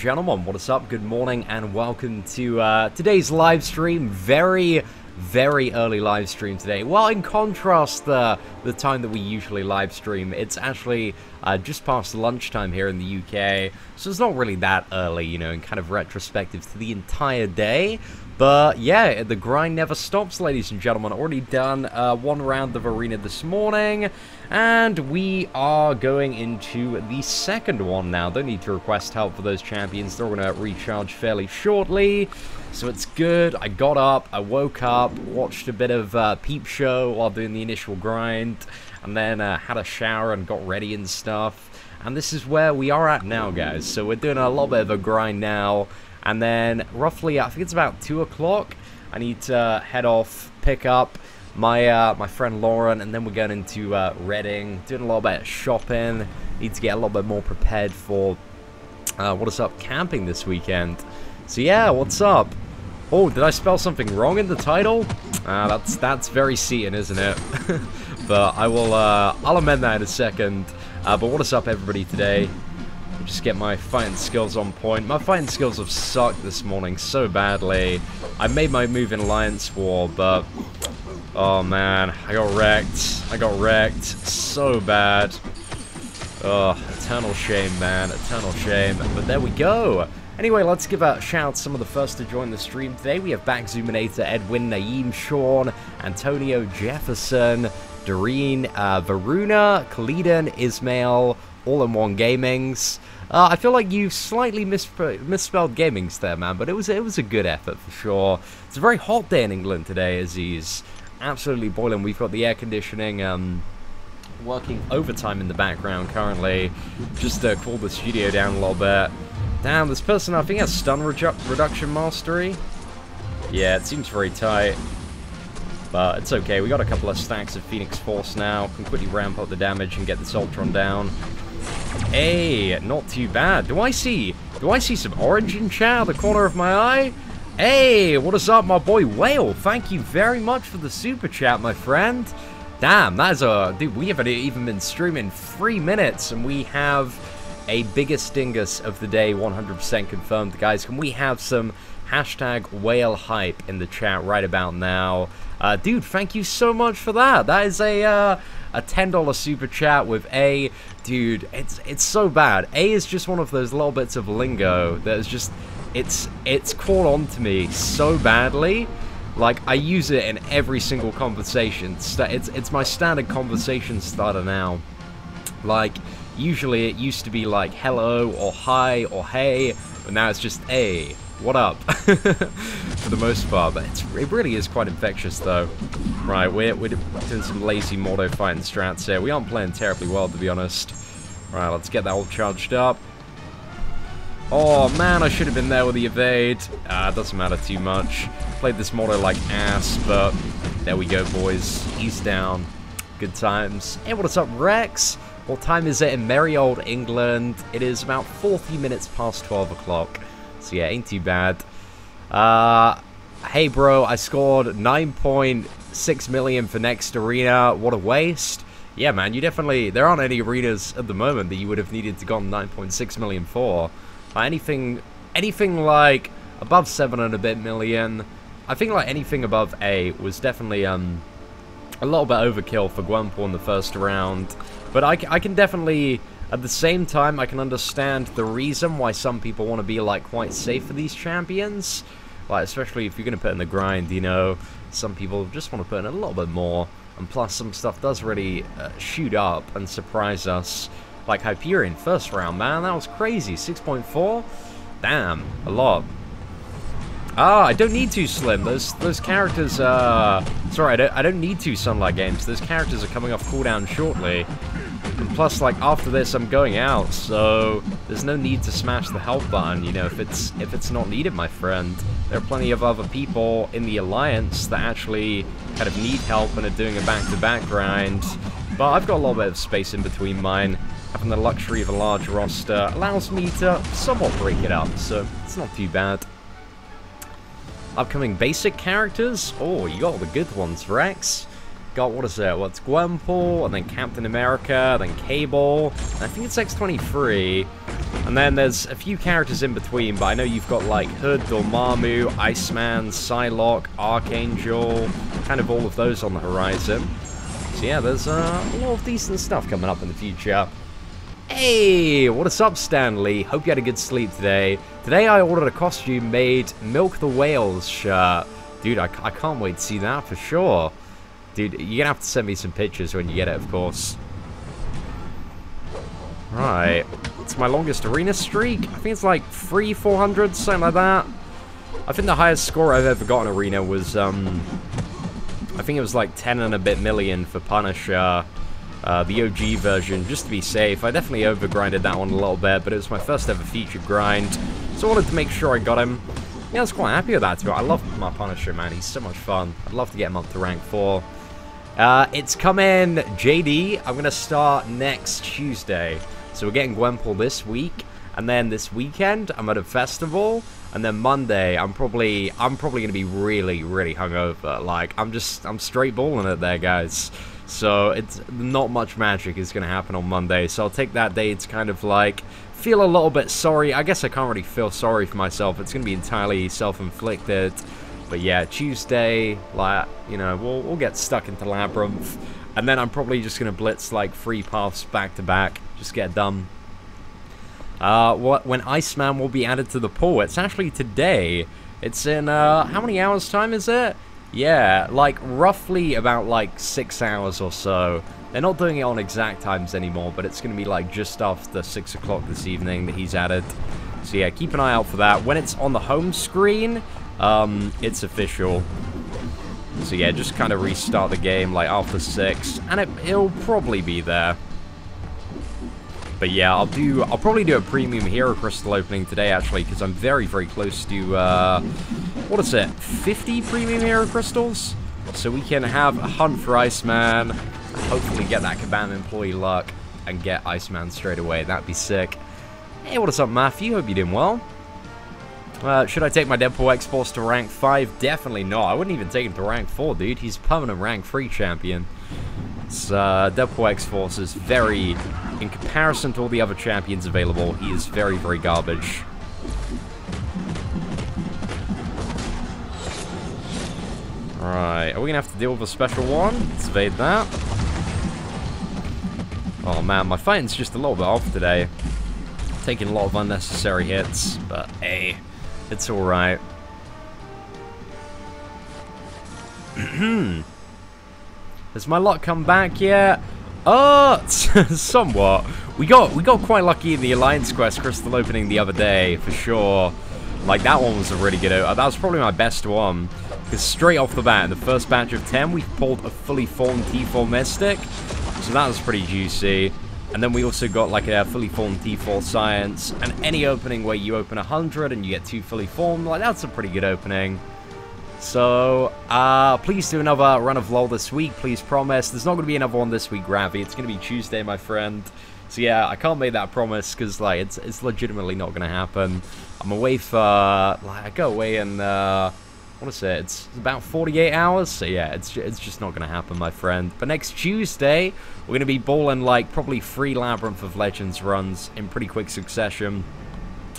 gentlemen, what is up? Good morning and welcome to today's live stream. Very early live stream today. Well, in contrast, the time that we usually live stream, it's actually just past lunchtime here in the UK, so it's not really that early, you know, in kind of retrospective to the entire day. But yeah, the grind never stops, ladies and gentlemen. Already done one round of arena this morning, and we are going into the second one now. Don't need to request help for those champions. They're going to recharge fairly shortly, so it's good. I got up, I woke up, watched a bit of Peep Show while doing the initial grind, and then had a shower and got ready and stuff. And this is where we are at now, guys. So we're doing a little bit of a grind now. And then, roughly, I think it's about 2 o'clock, I need to head off, pick up my friend Lauren, and then we're going into Reading, doing a little bit of shopping. Need to get a little bit more prepared for what is up, camping this weekend. So yeah, what's up? Oh, did I spell something wrong in the title? That's very Seaton, isn't it? But I'll amend that in a second. But what is up, everybody, today? Just get my fighting skills on point. My fighting skills have sucked this morning so badly. I made my move in Alliance War, but oh man, I got wrecked. I got wrecked so bad. Oh, eternal shame, man, eternal shame. But there we go. Anyway, let's give a shout out to some of the first to join the stream today. We have Backzoominator, Edwin, Naeem, Sean, Antonio, Jefferson, Doreen, Varuna, Khalidin, Ismail, All-in-One Gamings. I feel like you slightly misspelled Gamings there, man, but it was a good effort for sure. It's a very hot day in England today, as he's absolutely boiling. We've got the air conditioning working overtime in the background currently, just to cool the studio down a little bit. Damn, this person I think has stun reduction mastery. Yeah, it seems very tight, but it's okay. We got a couple of stacks of Phoenix Force now. Can quickly ramp up the damage and get this Ultron down. Hey, not too bad. Do I see some orange in chat out of the corner of my eye? Hey, what is up, my boy Whale? Thank you very much for the super chat, my friend. Damn, that is dude, we haven't even been streaming 3 minutes, and we have a biggest dingus of the day 100% confirmed, guys. Can we have some hashtag whale hype in the chat right about now? Dude, thank you so much for that. That is a $10 super chat with A. Dude, it's so bad. A is just one of those little bits of lingo that is just, it's caught on to me so badly. Like, I use it in every single conversation. It's my standard conversation starter now. Like, usually it used to be like hello or hi or hey, but now it's just A. What up? For the most part, but it really is quite infectious though. Right, we're doing some lazy Mordo fighting strats here. We aren't playing terribly well, to be honest. Right, let's get that all charged up. Oh man, I should have been there with the evade. It doesn't matter too much. Played this Mordo like ass, but there we go, boys. He's down. Good times. Hey, what is up, Rex? What time is it in merry old England? It is about 40 minutes past 12 o'clock. So yeah, ain't too bad. Hey bro, I scored 9.6 million for next arena. What a waste. Yeah man, you definitely, there aren't any arenas at the moment that you would have needed to go on 9.6 million for. Anything like above 7 and a bit million, I think like anything above 8 was definitely a little bit overkill for Gwenpool in the first round. But I can definitely, at the same time, I can understand the reason why some people want to be, like, quite safe for these champions. Like, especially if you're going to put in the grind, you know. Some people just want to put in a little bit more. And plus, some stuff does really shoot up and surprise us. Like Hyperion, first round, man. That was crazy. 6.4? Damn, a lot. I don't need to, Slim. Those characters, sorry, I don't need to Sunlight Games. Those characters are coming off cooldown shortly. And plus, like, after this, I'm going out, so there's no need to smash the help button, you know, if it's not needed, my friend. There are plenty of other people in the Alliance that actually kind of need help and are doing a back-to-back grind. But I've got a little bit of space in between mine. Having the luxury of a large roster allows me to somewhat break it up, so it's not too bad. Upcoming basic characters? Oh, you got all the good ones, Rex. Got, what is it? What's Gwenpool, and then Captain America, then Cable, and I think it's X-23. And then there's a few characters in between, but I know you've got like Hood, Dormammu, Iceman, Psylocke, Archangel, kind of all of those on the horizon. So yeah, there's a lot of decent stuff coming up in the future. Hey, what is up, Stanley? Hope you had a good sleep today. Today I ordered a costume made Milk the Whales shirt. Dude, I can't wait to see that for sure. Dude, you're gonna have to send me some pictures when you get it, of course. Right. It's my longest arena streak. I think it's like 400, something like that. I think the highest score I've ever got in arena was, I think it was like 10 and a bit million for Punisher, the OG version, just to be safe. I definitely overgrinded that one a little bit, but it was my first ever featured grind, so I wanted to make sure I got him. Yeah, I was quite happy with that too. I love my Punisher, man. He's so much fun. I'd love to get him up to rank 4. It's coming, JD. I'm gonna start next Tuesday. So we're getting Gwenpool this week, and then this weekend I'm at a festival, and then Monday I'm probably gonna be really hungover. Like I'm straight balling it there, guys. So it's not much magic is gonna happen on Monday. So I'll take that day to kind of like feel a little bit sorry. I guess I can't really feel sorry for myself. It's gonna be entirely self-inflicted. But yeah, Tuesday, like, you know, we'll get stuck into Labyrinth, and then I'm probably just gonna blitz like 3 paths back to back. Just get done. When Iceman will be added to the pool? It's actually today. It's in, how many hours time is it? Yeah, like, roughly about, like, 6 hours or so. They're not doing it on exact times anymore, but it's gonna be, like, just after 6 o'clock this evening that he's added. So yeah, keep an eye out for that. When it's on the home screen, it's official. So yeah, just kind of restart the game, like, after 6, and it'll probably be there. But yeah, I'll probably do a premium hero crystal opening today, actually, because I'm very close to, what is it, 50 premium hero crystals? So we can have a hunt for Iceman, and hopefully get that Kabam employee luck, and get Iceman straight away. That'd be sick. Hey, what is up, Matthew? Hope you're doing well. Should I take my Deadpool X-Force to rank 5? Definitely not. I wouldn't even take him to rank 4, dude. He's a permanent rank 3 champion. Deadpool X-Force is very, in comparison to all the other champions available, he is very garbage. Right, are we gonna have to deal with a special one? Let's evade that. Oh man, my fighting's just a little bit off today. Taking a lot of unnecessary hits, but hey, it's alright. Has my luck come back yet? Somewhat. We got quite lucky in the Alliance Quest crystal opening the other day, for sure. Like, that one was a really good opening. That was probably my best one. Because straight off the bat, in the first batch of 10, we pulled a fully formed T4 Mystic. So that was pretty juicy. And then we also got, like, a fully formed T4 Science. And any opening where you open 100 and you get 2 fully formed, like, that's a pretty good opening. So, please do another run of LOL this week, please promise. There's not going to be another one this week, Ravi. It's going to be Tuesday, my friend. So yeah, I can't make that promise, because, like, it's legitimately not going to happen. I'm away for, like, I go away in, what is it? It's about 48 hours, so yeah, it's just not going to happen, my friend. But next Tuesday, we're going to be balling, like, probably 3 Labyrinth of Legends runs in pretty quick succession,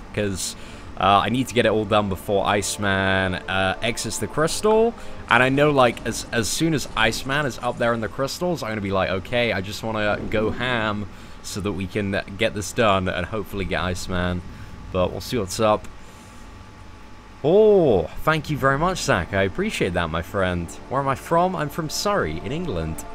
because I need to get it all done before Iceman exits the crystal. And I know, like, as soon as Iceman is up there in the crystals, I'm going to be like, okay, I just want to go ham so that we can get this done and hopefully get Iceman. But we'll see what's up. Oh, thank you very much, Zach. I appreciate that, my friend. Where am I from? I'm from Surrey, in England.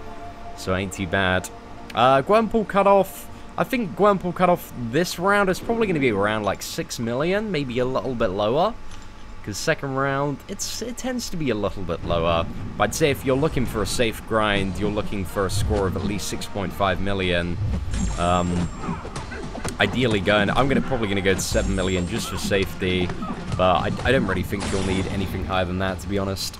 So ain't too bad. Gwenpool cutoff. I think Gwenpool cutoff this round is probably going to be around like 6 million, maybe a little bit lower. Because second round, it tends to be a little bit lower. But I'd say if you're looking for a safe grind, you're looking for a score of at least 6.5 million. Ideally I'm probably going to go to 7 million just for safety. But I don't really think you'll need anything higher than that, to be honest.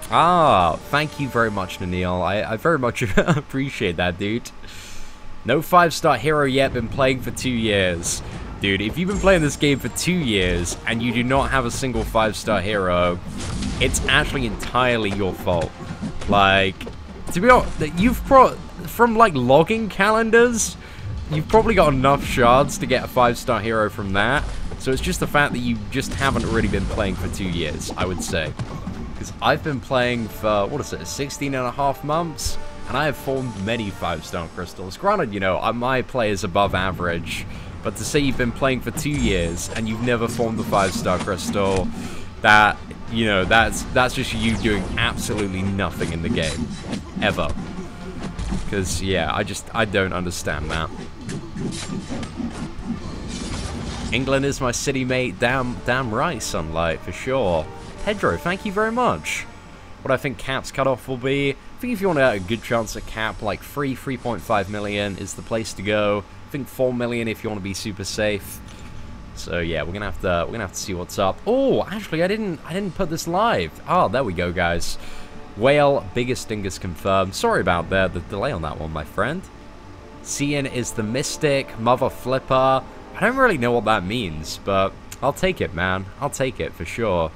Ah, thank you very much, Nanil. I very much appreciate that, dude. No 5-star hero yet, been playing for 2 years. Dude, if you've been playing this game for 2 years and you do not have a single 5-star hero, it's actually entirely your fault. Like, to be honest, from like logging calendars, you've probably got enough shards to get a 5-star hero from that. So it's just the fact that you just haven't really been playing for 2 years, I would say. Because I've been playing for, what is it, 16.5 months? And I have formed many 5-star crystals. Granted, you know, my play is above average. But to say you've been playing for 2 years and you've never formed a 5-star crystal, that, you know, that's just you doing absolutely nothing in the game. Ever. Because, yeah, I don't understand that. England is my city mate. Damn right, Sunlight, for sure. Pedro, thank you very much. What I think Cap's cutoff will be, I think if you want a good chance at Cap, like 3.5 million is the place to go. I think 4 million if you want to be super safe. So yeah, we're gonna have to see what's up. Oh, actually, I didn't put this live. Oh, there we go, guys. Whale, biggest dingus confirmed. Sorry about the delay on that one, my friend. Cian is the Mystic, Mother Flipper. I don't really know what that means, but I'll take it, man. I'll take it for sure.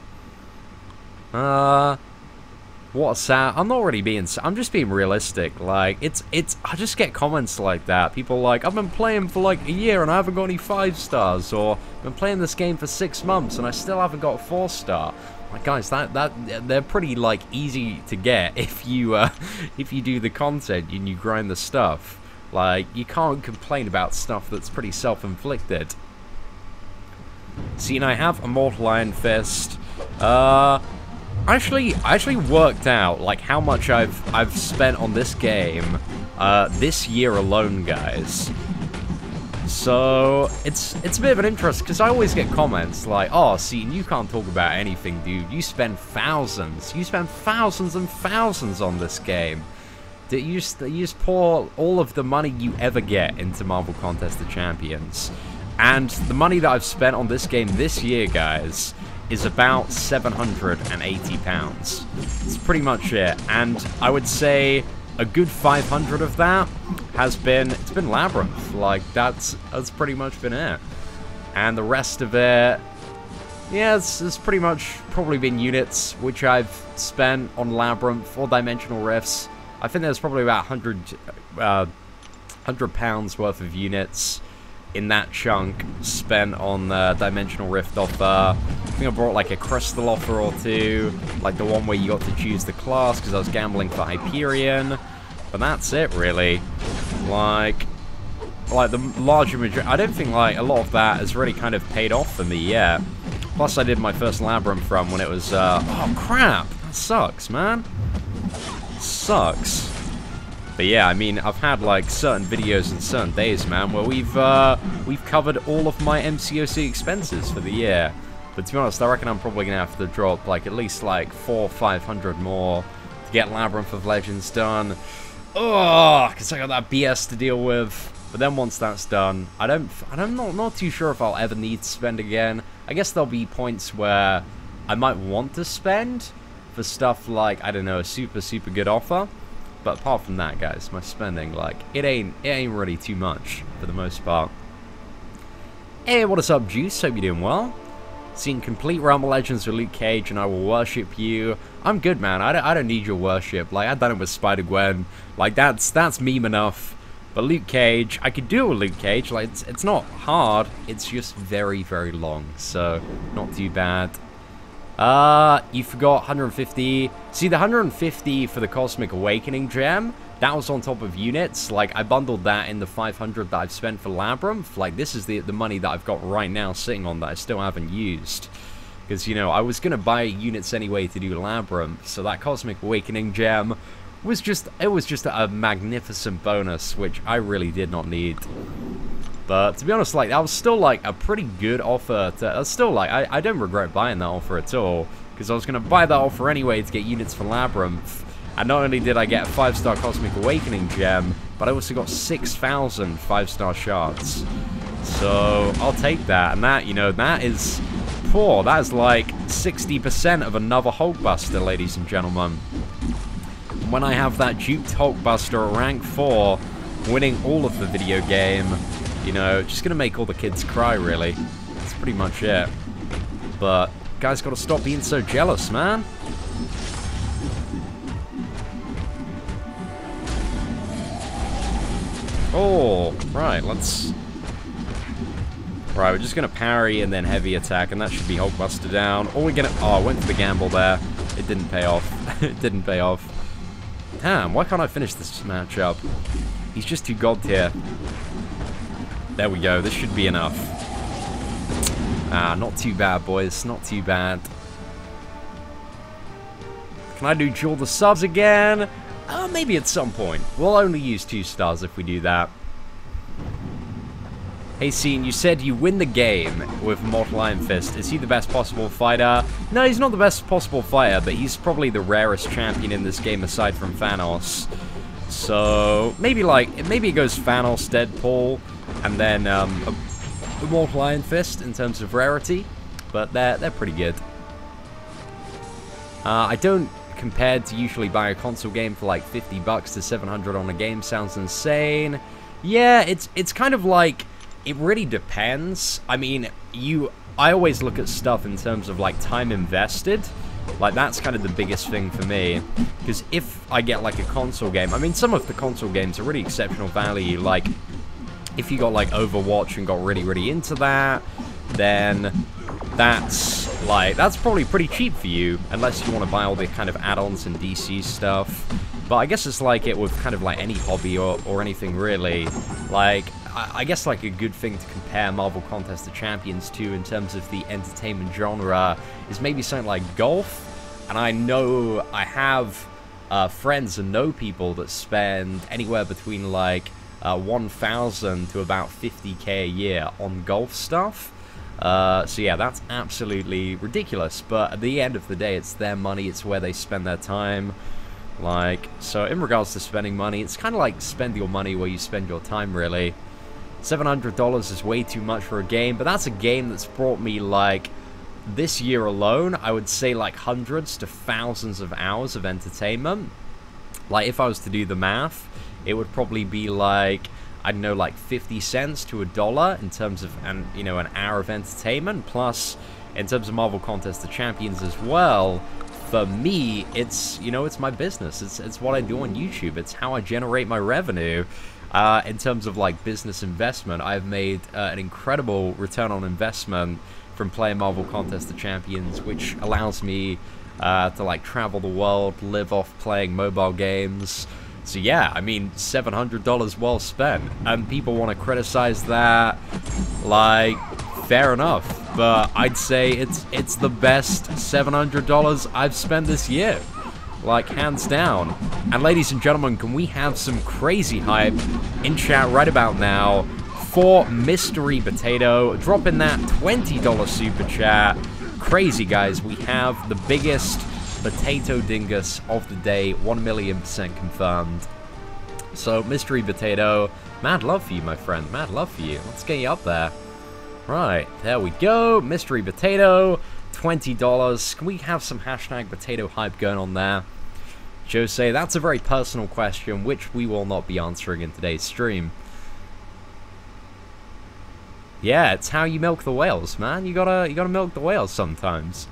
What a sad. I'm not really being. I'm just being realistic. Like it's. I just get comments like that. People like, I've been playing for like a year and I haven't got any 5 stars, or I've been playing this game for 6 months and I still haven't got a 4-star. Like guys, they're pretty like easy to get if you do the content and you grind the stuff. Like you can't complain about stuff that's pretty self-inflicted. See, and I have Immortal Iron Fist. I actually worked out like how much I've spent on this game this year alone, guys. So it's a bit of an interest because I always get comments like, "Oh, see, you can't talk about anything, dude. You spend thousands. You spend thousands and thousands on this game. You just pour all of the money you ever get into Marvel Contest of Champions." And the money that I've spent on this game this year, guys, is about £780. It's pretty much it. And I would say a good 500 of that has been, it's been Labyrinth. Like, that's pretty much been it. And the rest of it, yeah, it's pretty much probably been units, which I've spent on Labyrinth or Dimensional Rifts. I think there's probably about £100 worth of units in that chunk spent on the Dimensional Rift offer. I think I brought like a Crystal offer or two, like the one where you got to choose the class because I was gambling for Hyperion. But that's it, really. Like the larger majority, I don't think like a lot of that has really kind of paid off for me yet. Plus I did my first Labyrinth run when it was, oh crap, that sucks, man. Sucks. But yeah, I mean, I've had like certain videos and certain days, man, where we've covered all of my MCOC expenses for the year. But to be honest, I reckon I'm probably gonna have to drop like at least like 400 or 500 more to get Labyrinth of Legends done. Oh, because I got that BS to deal with. But then once that's done, I'm not too sure if I'll ever need to spend again. I guess there'll be points where I might want to spend for stuff like, I don't know, a super good offer. But apart from that, guys, my spending, like, it ain't really too much, for the most part. Hey, what is up, Juice? Hope you're doing well. Seen complete Realm of Legends with Luke Cage, and I will worship you. I'm good, man. I don't need your worship. Like, I've done it with Spider-Gwen. Like, that's meme enough. But Luke Cage, I could do it with Luke Cage. Like, it's not hard. It's just very long. So, not too bad. You forgot 150. See, the 150 for the Cosmic Awakening gem, that was on top of units. Like, I bundled that in the 500 that I've spent for Labyrinth. Like, this is the money that I've got right now sitting on that I still haven't used. Because, you know, I was going to buy units anyway to do Labyrinth. So that Cosmic Awakening gem was just a magnificent bonus, which I really did not need. But to be honest, like, that was still like a pretty good offer. Still like, I don't regret buying that offer at all, because I was going to buy that offer anyway to get units for Labyrinth. And not only did I get a 5-star Cosmic Awakening gem, but I also got 6,000 5-star shards. So I'll take that. And that, you know, that is poor. That is like 60% of another Hulkbuster, ladies and gentlemen. When I have that duped Hulkbuster at rank 4, winning all of the video game, you know, just gonna make all the kids cry, really. That's pretty much it. But, guys gotta stop being so jealous, man. Oh, right, let's... Right, we're just going to parry and then heavy attack, and that should be Hulkbuster down. Or we're going to... Oh, I went for the gamble there. It didn't pay off. It didn't pay off. Damn, why can't I finish this matchup? He's just too god tier. There we go, this should be enough. Ah, not too bad, boys. Not too bad. Can I do duel the subs again? Maybe at some point. We'll only use 2 stars if we do that. Hey, Scene, you said you win the game with Mortal Iron Fist. Is he the best possible fighter? No, he's not the best possible fighter, but he's probably the rarest champion in this game aside from Thanos. So, maybe it goes Thanos, Deadpool, and then Mortal Iron Fist in terms of rarity. But they're pretty good. I don't... Compared to usually buy a console game for like $50 to $700 on a game sounds insane. Yeah, it's kind of like... It really depends. I mean, I always look at stuff in terms of, like, time invested. Like, that's kind of the biggest thing for me. Because if I get, like, a console game... I mean, some of the console games are really exceptional value. Like, if you got, like, Overwatch and got really, really into that, then that's probably pretty cheap for you. Unless you want to buy all the kind of add-ons and DC stuff. But I guess it's like it with kind of, like, any hobby or anything, really. Like... I guess like a good thing to compare Marvel Contest of Champions to in terms of the entertainment genre is maybe something like golf. And I know I have friends and know people that spend anywhere between like 1,000 to about 50k a year on golf stuff. So yeah, that's absolutely ridiculous. But at the end of the day, it's their money. It's where they spend their time. Like, so in regards to spending money, it's kind of like spend your money where you spend your time, really. $700 is way too much for a game, but that's a game that's brought me, like, this year alone, I would say, like, hundreds to thousands of hours of entertainment. Like, if I was to do the math, it would probably be, like, I don't know, like, 50 cents to $1 in terms of, an hour of entertainment, plus, in terms of Marvel Contest of Champions as well, for me, it's, it's my business. It's what I do on YouTube. It's how I generate my revenue. In terms of, like, business investment, I've made an incredible return on investment from playing Marvel Contest of Champions, which allows me to, like, travel the world, live off playing mobile games. So, yeah, I mean, $700 well spent. And people want to criticize that, like, fair enough. But I'd say it's the best $700 I've spent this year. Like, hands down. And ladies and gentlemen, can we have some crazy hype in chat right about now for Mystery Potato? Drop in that $20 super chat. Crazy, guys. We have the biggest potato dingus of the day. 1,000,000% confirmed. So, Mystery Potato, mad love for you, my friend. Mad love for you. Let's get you up there. Right, there we go. Mystery Potato. $20. Can we have some hashtag potato hype going on there? Jose, that's a very personal question, which we will not be answering in today's stream. Yeah, it's how you milk the whales, man. You gotta milk the whales sometimes.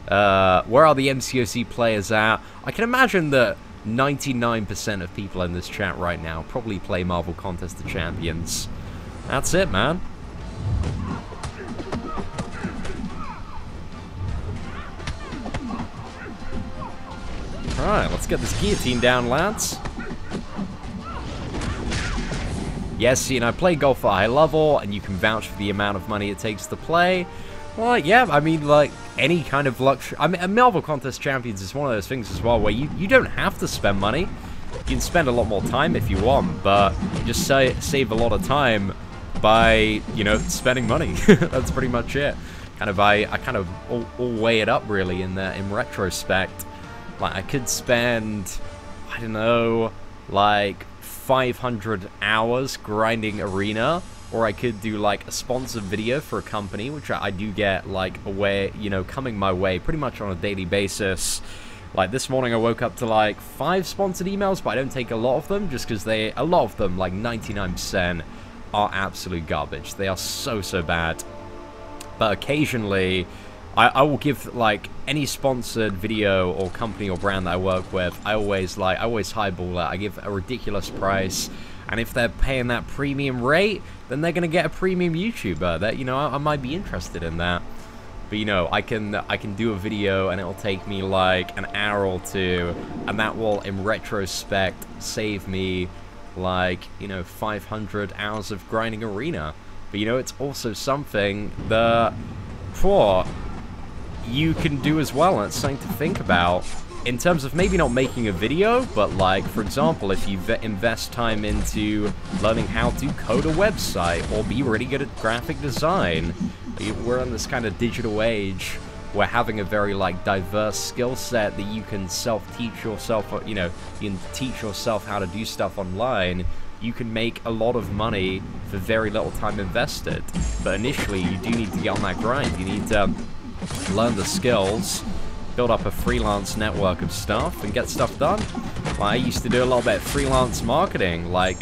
Where are the MCOC players at? I can imagine that 99% of people in this chat right now probably play Marvel Contest of Champions. That's it, man. Alright, let's get this guillotine down, lads. Yes, I play golf at a high level, and you can vouch for the amount of money it takes to play. Well, yeah, I mean, like, any kind of luxury... I mean, Marvel Contest Champions is one of those things as well, where you don't have to spend money. You can spend a lot more time if you want, but you just save a lot of time by, spending money. That's pretty much it. I kind of all weigh it up, really, in retrospect. Like, I could spend, I don't know, like 500 hours grinding Arena, or I could do, like, a sponsored video for a company, which I do get, like, coming my way pretty much on a daily basis. Like, this morning I woke up to, like, 5 sponsored emails, but I don't take a lot of them, just because a lot of them, like 99%, are absolute garbage. They are so bad. But occasionally... I will give, like, any sponsored video or company or brand that I work with, I always highball it. I give a ridiculous price, And if they're paying that premium rate, then they're going to get a premium YouTuber. That, you know, I might be interested in that. But, you know, I can do a video and it'll take me like an hour or two, and that will, in retrospect, save me like, you know, 500 hours of grinding Arena. But, you know, it's also something that you can do as well, and it's something to think about in terms of maybe not making a video, but like, for example, if you invest time into learning how to code a website or be really good at graphic design. We're in this kind of digital age where having a very like diverse skill set that you can self-teach yourself, you know, you can teach yourself how to do stuff online. You can make a lot of money for very little time invested. But initially, you do need to get on that grind. You need to learn the skills, build up a freelance network of stuff, and get stuff done. Like, I used to do a little bit of freelance marketing, like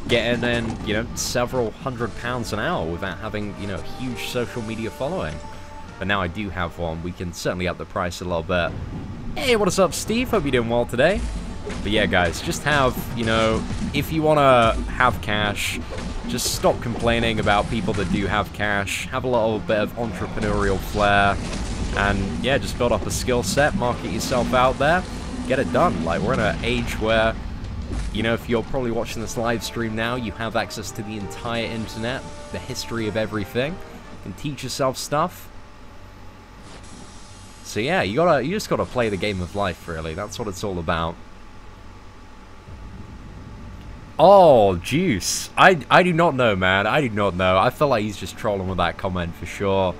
getting in, you know, several £100 an hour without having, you know, a huge social media following. But now I do have one. We can certainly up the price a little bit. Hey, what is up, Steve? Hope you're doing well today. But yeah, guys, just have, you know, if you want to have cash, just stop complaining about people that do have cash. Have a little bit of entrepreneurial flair. And yeah, just build up a skill set, market yourself out there, get it done. Like, we're in an age where, you know, if you're probably watching this live stream now, you have access to the entire internet, the history of everything. You can teach yourself stuff. So yeah, you just gotta play the game of life, really. That's what it's all about. Oh, Juice. I do not know, man. I do not know. I feel like he's just trolling with that comment for sure.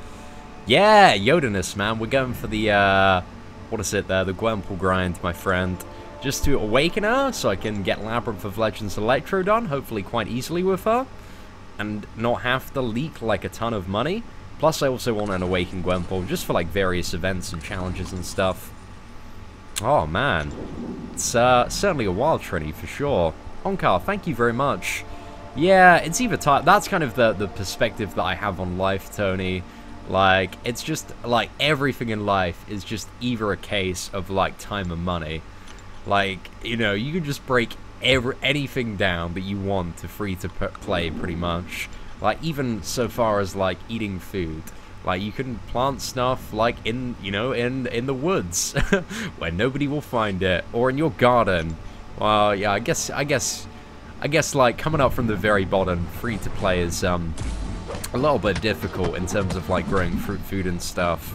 Yeah, Yodanus, man. We're going for the, what is it there? The Gwenpool grind, my friend. Just to awaken her, so I can get Labyrinth of Legends Electro done, hopefully quite easily with her. And not have to leak, like, a ton of money. Plus, I also want an awaken Gwenpool, just for, like, various events and challenges and stuff. Oh, man. It's, certainly a wild Trini, for sure. Onkar, thank you very much. Yeah, it's either time. That's kind of the perspective that I have on life, Tony. Like, it's just, like, everything in life is just either a case of, like, time and money. Like, you know, you can just break anything down that you want to free-to-play, pretty much. Like, even so far as, like, eating food. Like, you can plant stuff, like, in, you know, in the woods, where nobody will find it, or in your garden. Well, yeah, I guess, like, coming up from the very bottom, free-to-play is, a little bit difficult in terms of, like, growing fruit, food, and stuff.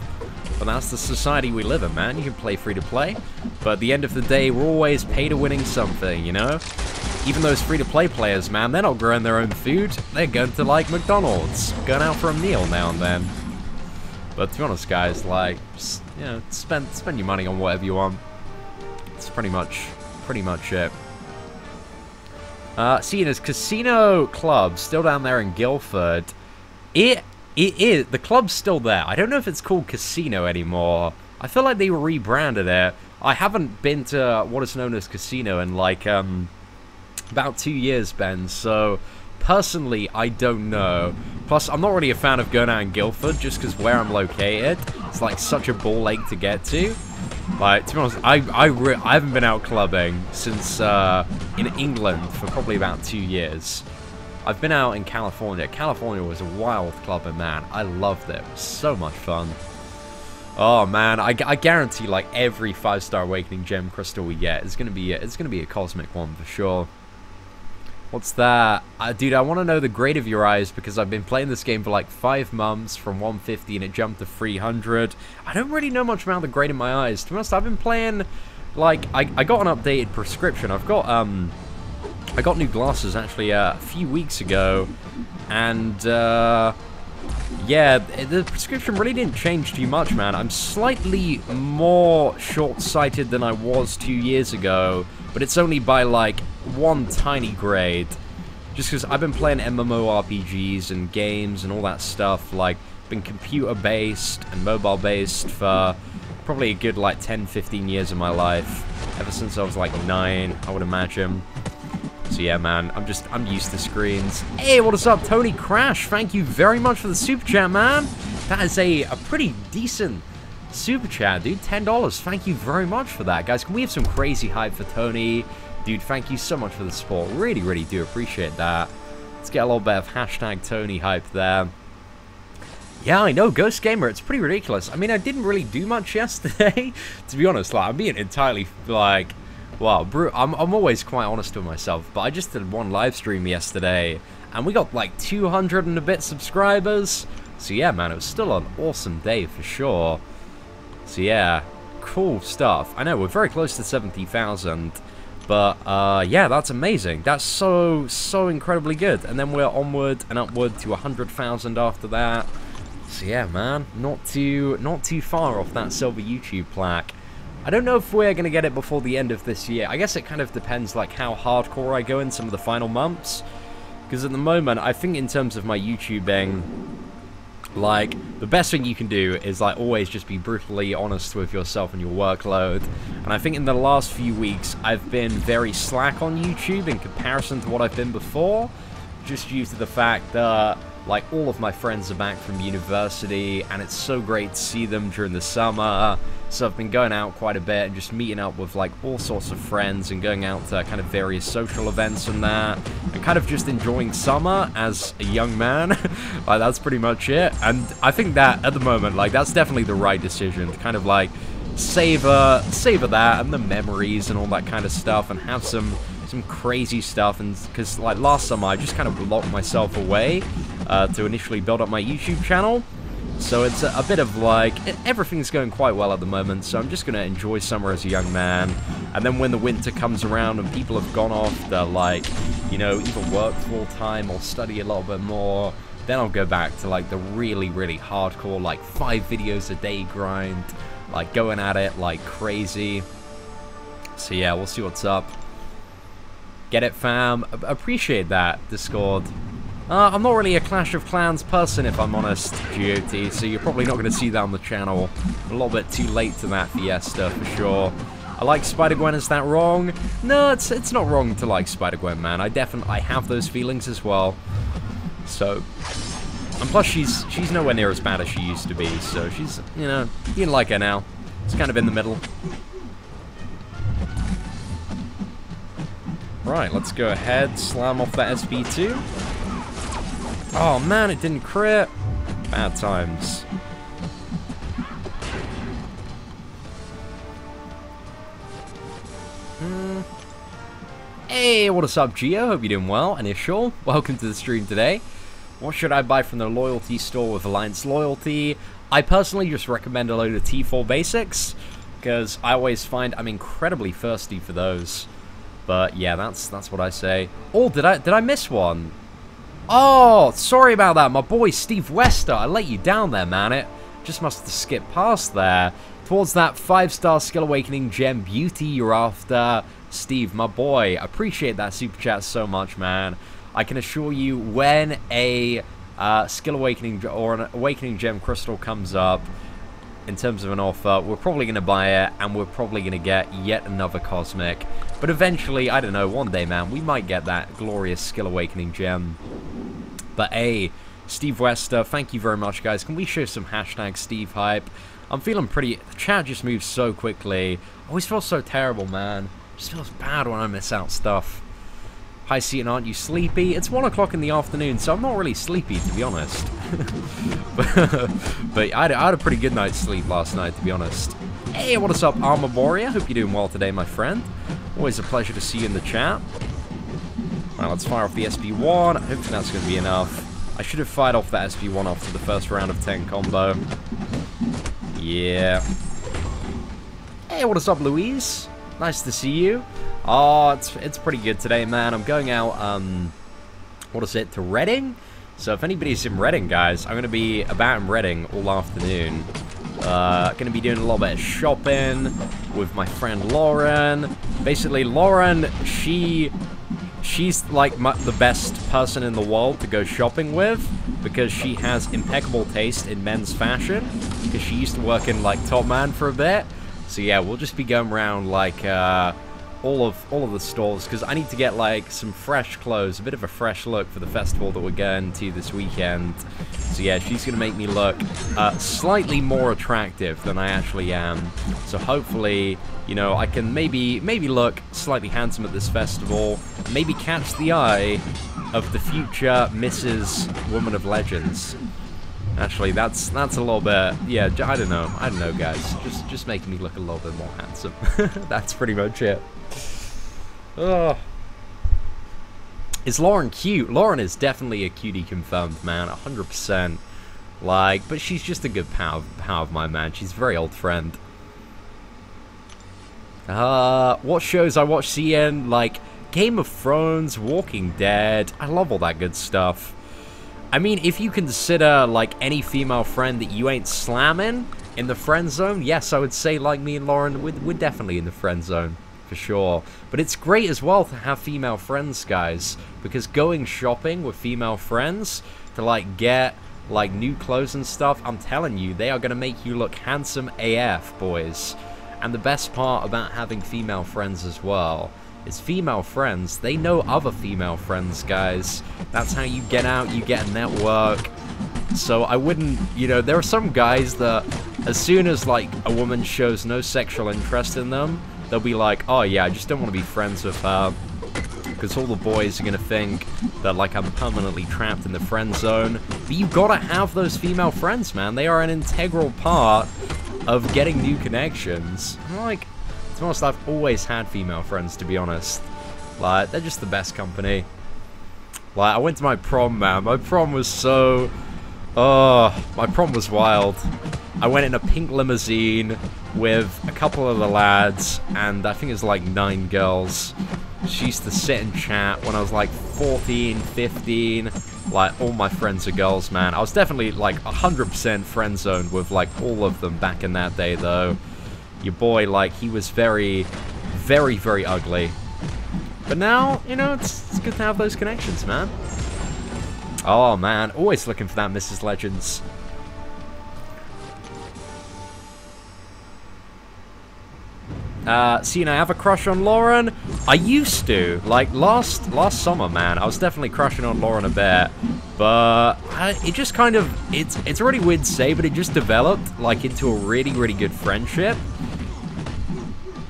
But that's the society we live in, man. You can play free-to-play, but at the end of the day, we're always pay-to-winning something, you know? Even those free-to-play players, man, they're not growing their own food. They're going to, like, McDonald's, going out for a meal now and then. But to be honest, guys, like, just, you know, spend your money on whatever you want. It's pretty much it. Seeing as Casino Club still down there in Guildford, it is, the club's still there. I don't know if it's called Casino anymore. I feel like they rebranded it. I haven't been to what is known as Casino in like about 2 years, Ben, so personally I don't know. Plus, I'm not really a fan of going out in Guildford just because where I'm located, it's like such a ball ache to get to. Like, to be honest, I haven't been out clubbing since in England for probably about 2 years. I've been out in California. California was a wild clubbing, man. I loved it. It was so much fun. Oh man, I guarantee like every 5-star awakening gem crystal we get is gonna be a cosmic one for sure. What's that? Dude, I want to know the grade of your eyes because I've been playing this game for like 5 months from 150 and it jumped to 300. I don't really know much about the grade of my eyes. To be honest, I've been playing, like, I got an updated prescription. I got new glasses actually a few weeks ago, and yeah, the prescription really didn't change too much, man. I'm slightly more short-sighted than I was 2 years ago, but it's only by like one tiny grade. Just because I've been playing MMORPGs and games and all that stuff, like, been computer-based and mobile-based for probably a good like 10-15 years of my life. Ever since I was like 9, I would imagine. So yeah, man, I'm used to screens. Hey, what is up, Tony Crash? Thank you very much for the super chat, man. That is a pretty decent super chat, dude. $10. Thank you very much for that, guys. Can we have some crazy hype for Tony? Dude, thank you so much for the support. Really, really do appreciate that. Let's get a little bit of hashtag Tony hype there. Yeah, I know, Ghost Gamer, it's pretty ridiculous. I mean, I didn't really do much yesterday, to be honest. Like, I'm being entirely, like, well, I'm always quite honest with myself, but I just did one live stream yesterday, and we got, like, 200 and a bit subscribers. So, yeah, man, it was still an awesome day for sure. So, yeah, cool stuff. I know, we're very close to 70,000. But, yeah, that's amazing. That's so incredibly good. And then we're onward and upward to 100,000 after that. So, yeah, man, not too far off that silver YouTube plaque. I don't know if we're going to get it before the end of this year. I guess it kind of depends, like, how hardcore I go in some of the final months. Because at the moment, I think in terms of my YouTubing, like, the best thing you can do is, like, always just be brutally honest with yourself and your workload. And I think in the last few weeks, I've been very slack on YouTube in comparison to what I've been before. Just due to the fact that, like, all of my friends are back from university, and it's so great to see them during the summer. So I've been going out quite a bit and just meeting up with, like, all sorts of friends and going out to kind of various social events and that. And kind of just enjoying summer as a young man. Like, that's pretty much it. And I think that, at the moment, like, that's definitely the right decision. To kind of, like, savor that and the memories and all that kind of stuff and have some crazy stuff. And because, like, last summer, I just kind of locked myself away to initially build up my YouTube channel. So it's a bit of, like, everything's going quite well at the moment, so I'm just going to enjoy summer as a young man. And then when the winter comes around and people have gone off to, like, you know, either work full-time or study a little bit more, then I'll go back to, like, the really, really hardcore, like, 5 videos a day grind, like, going at it like crazy. So yeah, we'll see what's up. Get it, fam? Appreciate that, Discord. I'm not really a Clash of Clans person, if I'm honest, GOT, so you're probably not going to see that on the channel. I'm a little bit too late to that fiesta, for sure. I like Spider-Gwen, is that wrong? No, it's not wrong to like Spider-Gwen, man. I have those feelings as well. So, and plus she's nowhere near as bad as she used to be, so she's, you know, you can like her now. It's kind of in the middle. Right, let's go ahead, slam off that SB2. Oh man, it didn't crit. Bad times. Hey, what is up, Gio? Hope you're doing well. Initial, welcome to the stream today. What should I buy from the loyalty store with Alliance Loyalty? I personally just recommend a load of T4 basics, because I always find I'm incredibly thirsty for those. But yeah, that's what I say. Oh, did I miss one? Oh, sorry about that. My boy Steve Wester, I let you down there, man. It just must have skipped past there. Towards that 5-star Skill Awakening gem beauty you're after. Steve, my boy, appreciate that super chat so much, man. I can assure you, when a Skill Awakening or an Awakening gem crystal comes up, in terms of an offer, we're probably going to buy it, and we're probably going to get yet another Cosmic. But eventually, I don't know, one day, man, we might get that glorious Skill Awakening gem. But hey, Steve Wester, thank you very much, guys. Can we show some hashtag Steve hype? I'm feeling pretty... The chat just moves so quickly. I always feel so terrible, man. It just feels bad when I miss out stuff. Hi, Seaton, aren't you sleepy? It's 1 o'clock in the afternoon, so I'm not really sleepy, to be honest. but I had a pretty good night's sleep last night, to be honest. Hey, what is up, Armor Warrior? Hope you're doing well today, my friend. Always a pleasure to see you in the chat. Alright, let's fire off the SB1. I don't think that's going to be enough. I should have fired off that SB1 after the first round of 10 combo. Yeah. Hey, what is up, Louise? Nice to see you. Oh, it's pretty good today, man. I'm going out, what is it, to Reading? So if anybody's in Reading, guys, I'm going to be about in Reading all afternoon. Going to be doing a little bit of shopping with my friend Lauren. Basically, Lauren, she's like the best person in the world to go shopping with, because she has impeccable taste in men's fashion, because she used to work in, like, Top Man for a bit. So yeah, we'll just be going around, like, all of the stalls, because I need to get like some fresh clothes, a bit of a fresh look for the festival that we're going to this weekend. So yeah, she's gonna make me look slightly more attractive than I actually am. So hopefully, you know, I can maybe look slightly handsome at this festival, maybe catch the eye of the future Mrs. Woman of Legends. Actually, that's a little bit, yeah, I don't know, guys. Just making me look a little bit more handsome. That's pretty much it. Oh. Is Lauren cute? Lauren is definitely a cutie confirmed, man, 100%. Like, but she's just a good pal of mine, man. She's a very old friend. What shows I watch CN? Like, Game of Thrones, Walking Dead. I love all that good stuff. I mean, if you consider, like, any female friend that you ain't slamming in the friend zone, yes, I would say, like me and Lauren, we're definitely in the friend zone, for sure. But it's great as well to have female friends, guys, because going shopping with female friends to, like, get, like, new clothes and stuff, I'm telling you, they are going to make you look handsome AF, boys. And the best part about having female friends as well is female friends, they know other female friends, guys. That's how you get out, you get a network. So I wouldn't, you know, there are some guys that as soon as, like, a woman shows no sexual interest in them, they'll be like, oh yeah, I just don't want to be friends with her, because all the boys are going to think that, like, I'm permanently trapped in the friend zone. But you gotta have those female friends, man. They are an integral part of getting new connections. Like, to be honest, I've always had female friends, to be honest. Like, they're just the best company. Like, I went to my prom, man. My prom was so... oh, my prom was wild. I went in a pink limousine with a couple of the lads, and I think it was like 9 girls. She used to sit and chat when I was like 14, 15. Like, all my friends are girls, man. I was definitely like 100% friend zoned with like all of them back in that day, though. Your boy, like, he was very, very, very ugly. But now, you know, it's good to have those connections, man. Oh, man. Always looking for that Mrs. Legends. See, I have a crush on Lauren. I used to. Like, last summer, man, I was definitely crushing on Lauren a bit. But it just kind of, it's already weird to say, but it just developed, like, into a really, really good friendship.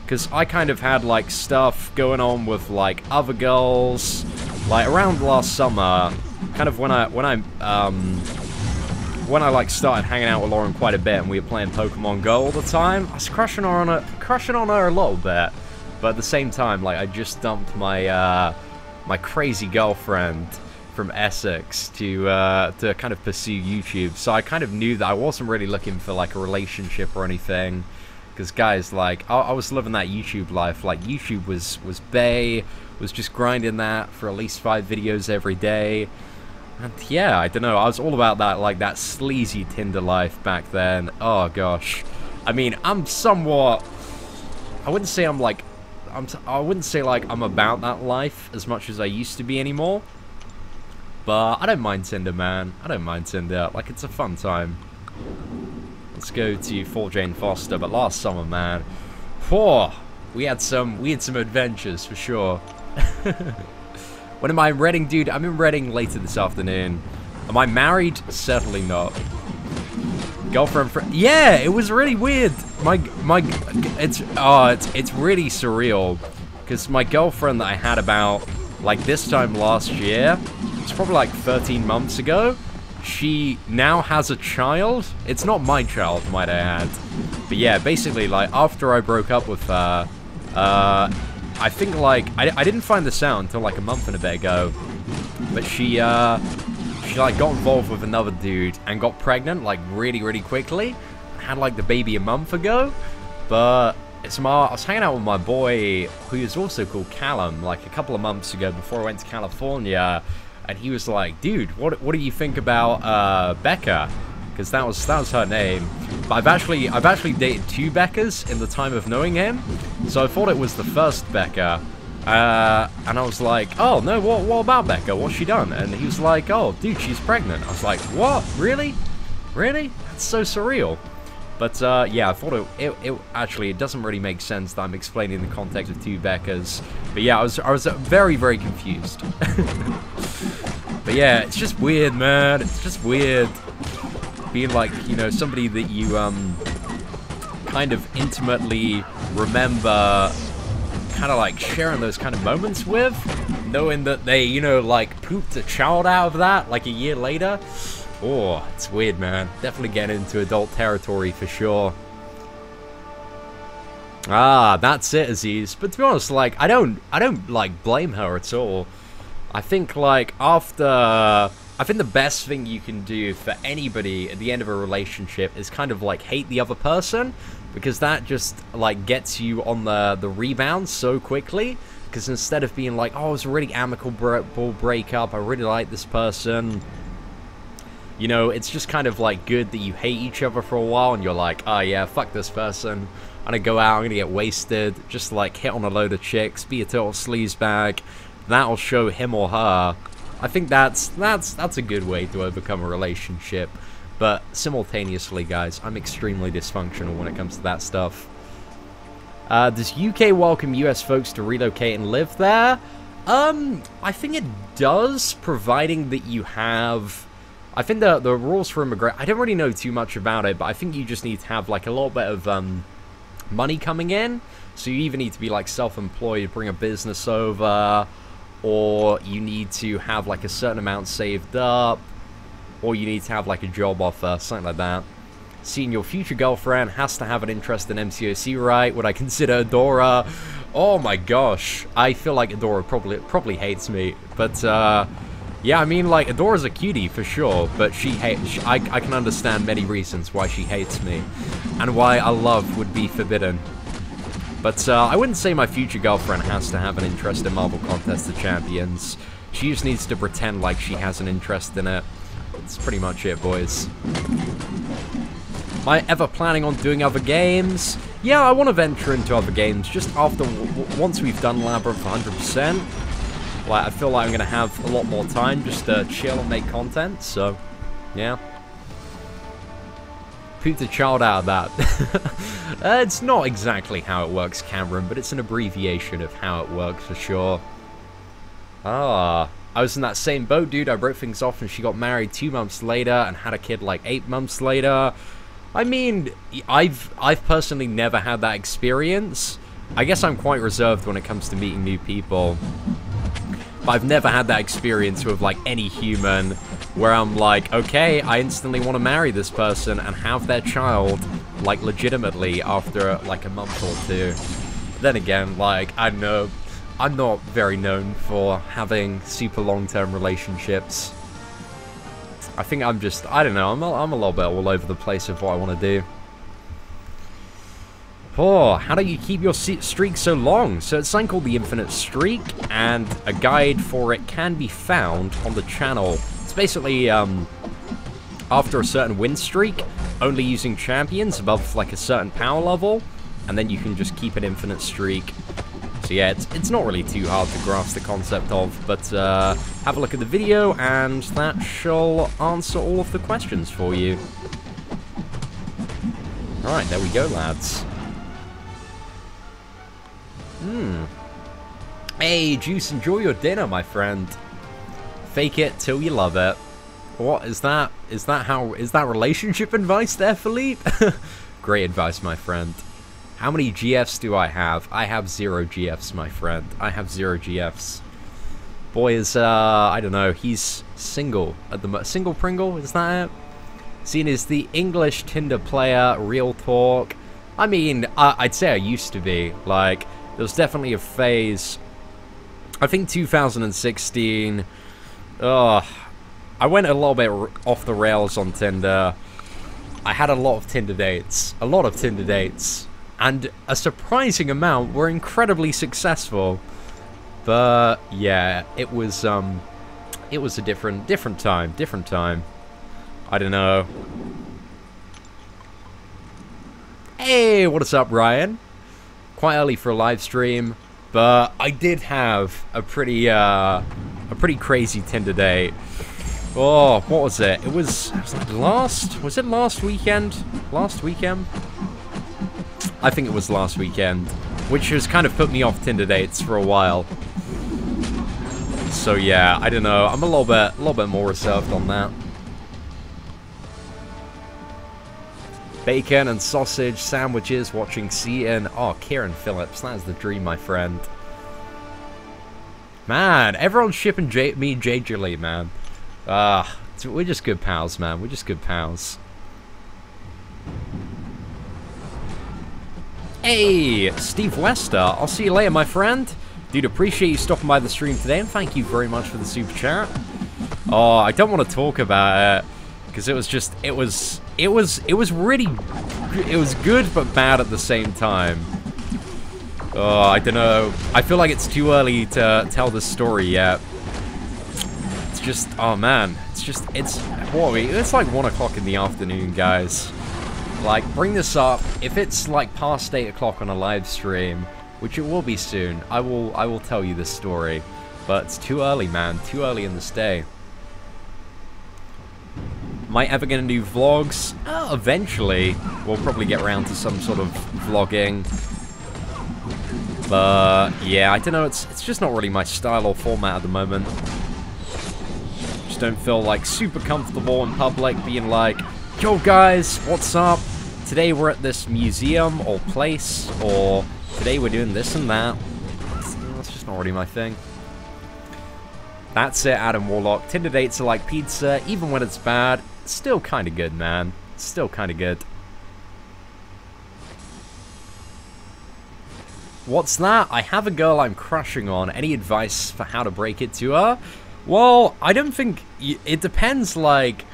Because I kind of had, like, stuff going on with, like, other girls. Like, around last summer, kind of when I like started hanging out with Lauren quite a bit and we were playing Pokemon Go all the time, I was crushing on her a little bit. But at the same time, like, I just dumped my my crazy girlfriend from Essex to kind of pursue YouTube. So I kind of knew that I wasn't really looking for, like, a relationship or anything. Because, guys, like, I was living that YouTube life. Like, YouTube was bae, was just grinding that for at least 5 videos every day. And yeah, I don't know, I was all about that, like, that sleazy Tinder life back then. Oh, gosh. I mean, I'm somewhat... I wouldn't say I'm, like... I wouldn't say, like, I'm about that life as much as I used to be anymore. But I don't mind Tinder, man. I don't mind Tinder. Like, it's a fun time. Let's go to Fort Jane Foster. But last summer, man, whoa, we had some adventures for sure. When am I in Reading, dude? I'm in Reading later this afternoon. Am I married? Certainly not. Girlfriend, yeah, it was really weird. It's really surreal because my girlfriend that I had about, like, this time last year, it's probably like 13 months ago. She now has a child. It's not my child, might I add. But yeah, basically, like, after I broke up with her, I think, like, I didn't find this out until, like, a month and a bit ago. But she like, got involved with another dude and got pregnant, like, really, really quickly. Had, like, the baby a month ago. But I was hanging out with my boy, who is also called Callum, like, a couple of months ago before I went to California. And he was like, dude, what do you think about Becca? Because that was her name. But I've actually dated 2 Beccas in the time of knowing him. So I thought it was the first Becca. And I was like, oh, no, what about Becca? What's she done? And he was like, oh, dude, she's pregnant. I was like, what? Really? Really? That's so surreal. But yeah, I thought it actually, it doesn't really make sense that I'm explaining the context of two Beckers. But yeah, I was very, very confused. But yeah, it's just weird, man. It's just weird being like, you know, somebody that you kind of intimately remember, kind of like sharing those kind of moments with, knowing that they, you know, like pooped a child out of that like a year later. Oh, it's weird, man. Definitely getting into adult territory for sure. Ah, that's it, Aziz. But to be honest, like, I don't like blame her at all. I think like I think the best thing you can do for anybody at the end of a relationship is kind of like hate the other person, because that just like gets you on the rebound so quickly. Because instead of being like, oh, it was a really amicable breakup, I really like this person, you know, it's just kind of like good that you hate each other for a while and you're like, oh yeah, fuck this person. I'm gonna go out, I'm gonna get wasted, just like hit on a load of chicks, be a total sleazebag. That'll show him or her. I think that's a good way to overcome a relationship. But simultaneously, guys, I'm extremely dysfunctional when it comes to that stuff. Does UK welcome US folks to relocate and live there? I think it does, providing that you have... I think the rules for immigration... I don't really know too much about it, but I think you just need to have, like, a little bit of money coming in. So you either need to be, like, self-employed, bring a business over, or you need to have, like, a certain amount saved up, or you need to have, like, a job offer, something like that. Seeing your future girlfriend has to have an interest in MCOC, right? Would I consider Adora? Oh my gosh. I feel like Adora probably hates me. But, yeah, I mean, like, Adora's a cutie, for sure. But I can understand many reasons why she hates me. And why our love would be forbidden. But, I wouldn't say my future girlfriend has to have an interest in Marvel Contest of Champions. She just needs to pretend like she has an interest in it. That's pretty much it, boys. Am I ever planning on doing other games? Yeah, I want to venture into other games just after, once we've done Labyrinth 100%. Like, I feel like I'm going to have a lot more time just to chill and make content, so, yeah. Pooped a child out of that. It's not exactly how it works, Cameron, but it's an abbreviation of how it works for sure. Ah, I was in that same boat, dude. I wrote things off and she got married 2 months later and had a kid like 8 months later. I mean, I've personally never had that experience. I guess I'm quite reserved when it comes to meeting new people. But I've never had that experience with like any human where I'm like, okay, I instantly want to marry this person and have their child like legitimately after like a month or two. Then again, like, I don't know, I'm not very known for having super long-term relationships. I think I'm just, I don't know, I'm a little bit all over the place of what I want to do. Oh, how do you keep your streak so long? So it's something called the Infinite Streak, and a guide for it can be found on the channel. It's basically, after a certain win streak, only using champions above like a certain power level, and then you can just keep an infinite streak. So yeah, it's not really too hard to grasp the concept of, but have a look at the video and that shall answer all of the questions for you. Alright, there we go, lads. Hey, Juice, enjoy your dinner, my friend. Fake it till you love it. What is that? Is that relationship advice there, Philippe? Great advice, my friend. How many GFs do I have? I have 0 GFs, my friend. I have 0 GFs. Boy is, I don't know, he's single at the single Pringle, is that it? Seen as the English Tinder player, real talk. I mean, I'd say I used to be. Like, there was definitely a phase, I think 2016, I went a little bit off the rails on Tinder. I had a lot of Tinder dates. And a surprising amount were incredibly successful. But yeah, it was a different time. I don't know. Hey, what is up, Ryan? Quite early for a live stream, but I did have a pretty crazy Tinder date. Oh, what was it? It was like was it last weekend? Last weekend? I think it was last weekend, which has kind of put me off Tinder dates for a while. So yeah, I don't know. I'm a little bit more reserved on that. Bacon and sausage sandwiches, watching Seaton. Oh, Kieran Phillips, that is the dream, my friend. Man, everyone's shipping me and JJ, man. We're just good pals, man. We're just good pals. Hey, Steve Wester. I'll see you later, my friend. Dude, appreciate you stopping by the stream today, and thank you very much for the super chat. Oh, I don't want to talk about it because it was just, it was really, it was good but bad at the same time. Oh, I don't know. I feel like it's too early to tell this story yet. It's just, oh man, what are we? It's like 1 o'clock in the afternoon, guys. Like, bring this up. If it's like past 8 o'clock on a live stream, which it will be soon, I will tell you this story. But it's too early, man. Too early in this day. Am I ever gonna do vlogs? Eventually. We'll probably get around to some sort of vlogging. But yeah, I don't know. It's just not really my style or format at the moment. Just don't feel like super comfortable in public being like, yo guys, what's up? Today we're at this museum or place, or today we're doing this and that. That's just not really my thing. That's it, Adam Warlock. Tinder dates are like pizza. Even when it's bad, it's still kind of good, man. It's still kind of good. What's that? I have a girl I'm crushing on. Any advice for how to break it to her? Well, I don't think... It depends, like...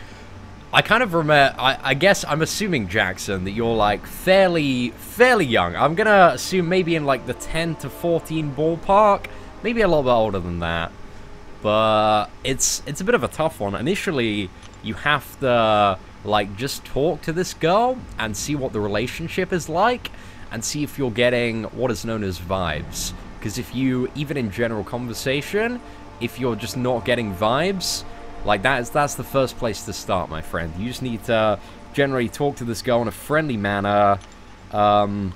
I kind of remember... I guess I'm assuming, Jackson, that you're, like, fairly young. I'm gonna assume maybe in, like, the 10 to 14 ballpark. Maybe a little bit older than that. But it's a bit of a tough one. Initially, you have to, like, just talk to this girl and see what the relationship is like. And see if you're getting what is known as vibes. Because if you, even in general conversation, if you're just not getting vibes, like that's the first place to start, my friend. You just need to generally talk to this girl in a friendly manner. And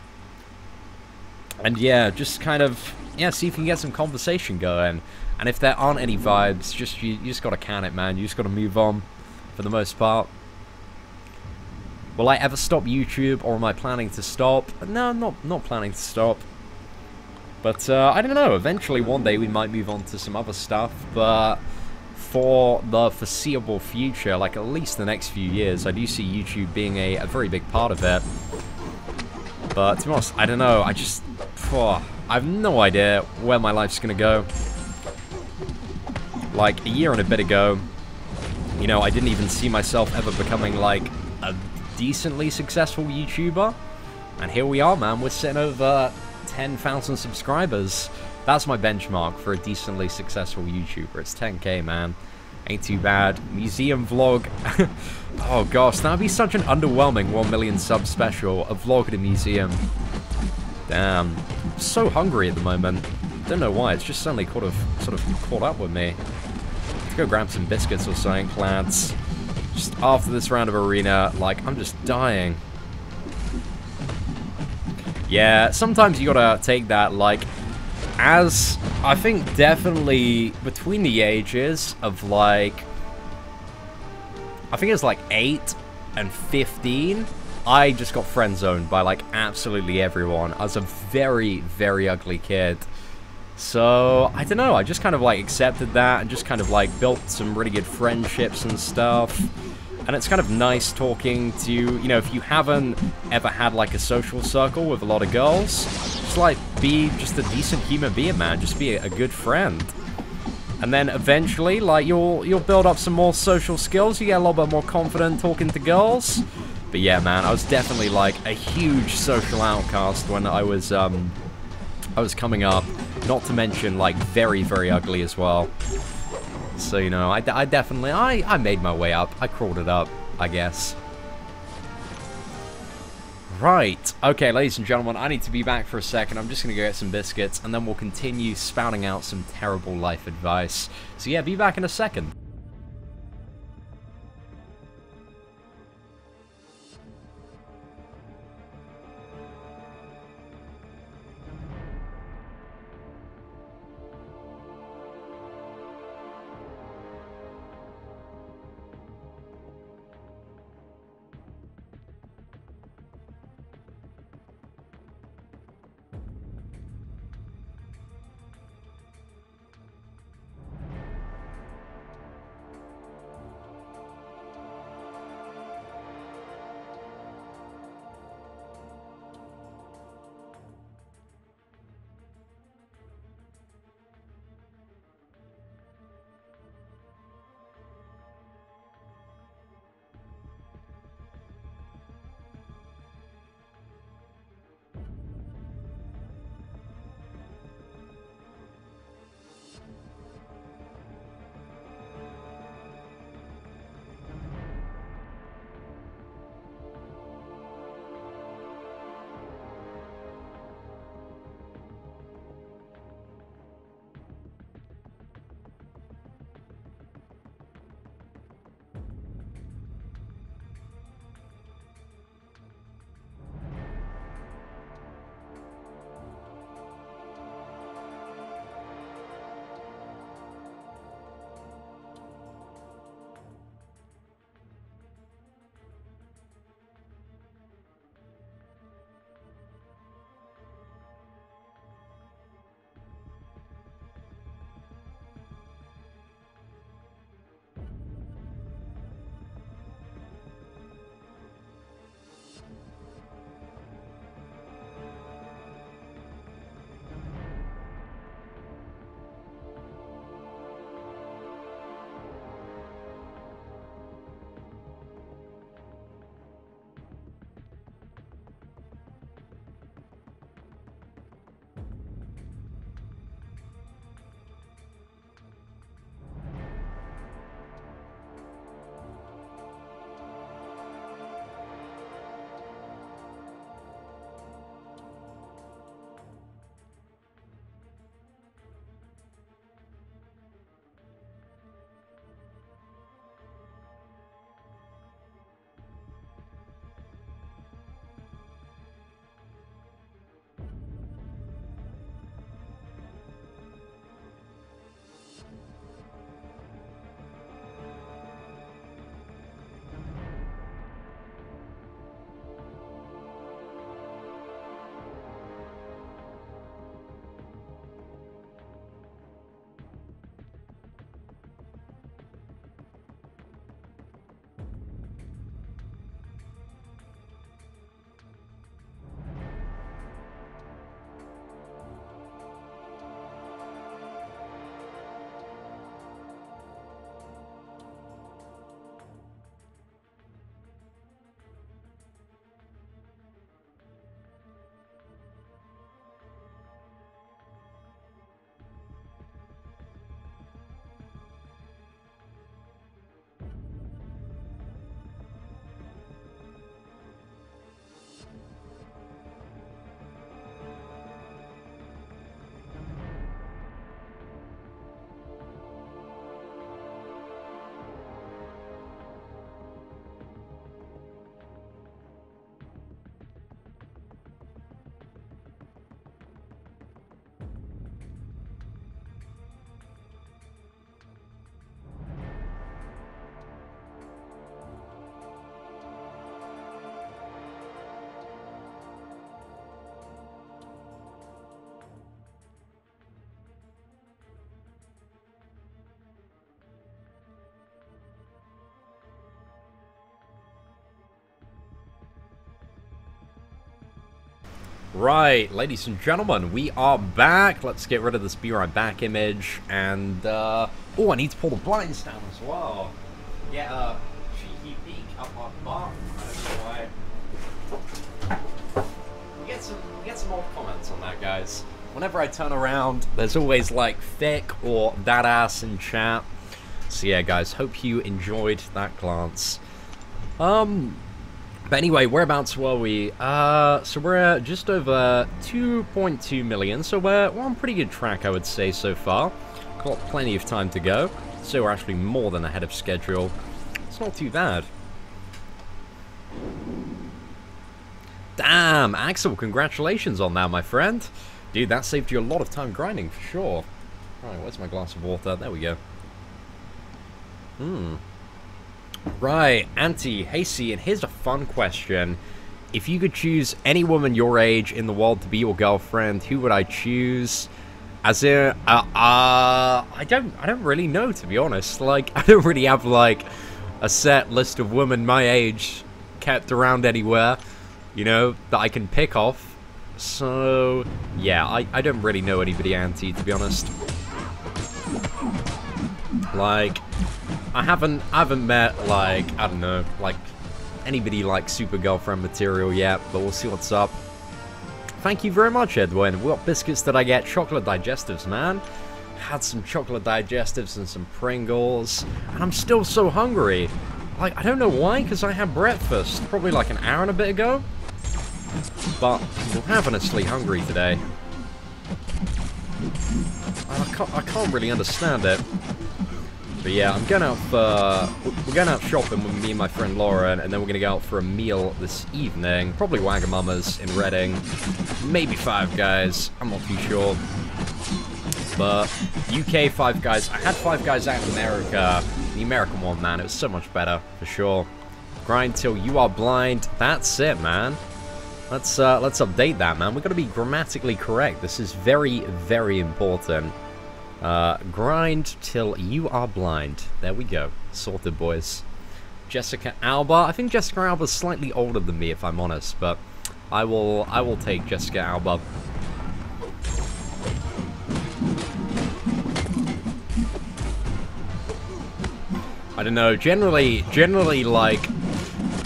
yeah, just kind of, yeah, see if you can get some conversation going. And if there aren't any vibes, you just gotta can it, man. You just gotta move on, for the most part. Will I ever stop YouTube, or am I planning to stop? No, not planning to stop. But, I don't know. Eventually, one day, we might move on to some other stuff. But for the foreseeable future, like at least the next few years, I do see YouTube being a very big part of it. But, to be honest, I don't know. I have no idea where my life's going to go. Like, a year and a bit ago, you know, I didn't even see myself ever becoming, like, a decently successful YouTuber, and here we are, man. We're sitting over 10,000 subscribers. That's my benchmark for a decently successful YouTuber. It's 10k, man. Ain't too bad. Museum vlog. Oh gosh, that'd be such an underwhelming 1 million sub special. A vlog at a museum. Damn. I'm so hungry at the moment. Don't know why. It's just suddenly sort of caught up with me. Let's go grab some biscuits or something, lads. Just after this round of arena, like, I'm just dying. Yeah, sometimes you gotta take that, like, as, I think definitely between the ages of, like, I think it's like 8 and 15, I just got friend-zoned by, like, absolutely everyone. I was a very, very ugly kid. So, I don't know, I just kind of, like, accepted that and just kind of, like, built some really good friendships and stuff. And it's kind of nice talking to, you know, if you haven't ever had, like, a social circle with a lot of girls, just, like, be just a decent human being, man. Just be a good friend. And then eventually, like, you'll build up some more social skills. You get a little bit more confident talking to girls. But yeah, man, I was definitely, like, a huge social outcast when I was coming up. Not to mention, like, very, very ugly as well. So, you know, I definitely, I made my way up. I crawled it up, I guess. Right. Okay, ladies and gentlemen, I need to be back for a second. I'm just going to go get some biscuits, and then we'll continue spouting out some terrible life advice. So yeah, be back in a second. Right, ladies and gentlemen, we are back. Let's get rid of this Be Right Back image. And, oh, I need to pull the blinds down as well. Get a cheeky peek up my butt. I don't know why. We get some odd comments on that, guys. Whenever I turn around, there's always, like, thick or that ass in chat. So, yeah, guys, hope you enjoyed that glance. But anyway, whereabouts were we? So we're just over 2.2 million, so we're on pretty good track, I would say, so far. Got plenty of time to go, so we're actually more than ahead of schedule. It's not too bad. Damn, Axel, congratulations on that, my friend. Dude, that saved you a lot of time grinding, for sure. Right, where's my glass of water? There we go. Right, Auntie, Hasey, and here's a fun question. If you could choose any woman your age in the world to be your girlfriend, who would I choose? As in, I don't really know, to be honest. Like, I don't really have, like, a set list of women my age kept around anywhere, you know, that I can pick off. So, yeah, I don't really know anybody, Auntie, to be honest. Like, I haven't met, like, I don't know, like, anybody like super girlfriend material yet, but we'll see what's up. Thank you very much, Edwin. What biscuits did I get? Chocolate digestives, man. Had some chocolate digestives and some Pringles, and I'm still so hungry. Like, I don't know why, because I had breakfast probably like an hour and a bit ago, but I'm ravenously hungry today. I can't really understand it. But yeah, I'm going out for... We're going out shopping with me and my friend Lauren, and then we're going to go out for a meal this evening. Probably Wagamama's in Reading. Maybe Five Guys. I'm not too sure. But UK Five Guys. I had Five Guys out in America. The American one, man. It was so much better, for sure. Grind till you are blind. That's it, man. Let's update that, man. We've got to be grammatically correct. This is very, very important. Grind till you are blind. There we go. Sorted, boys. Jessica Alba. I think Jessica Alba's slightly older than me, if I'm honest, but I will take Jessica Alba. I don't know. Generally, like,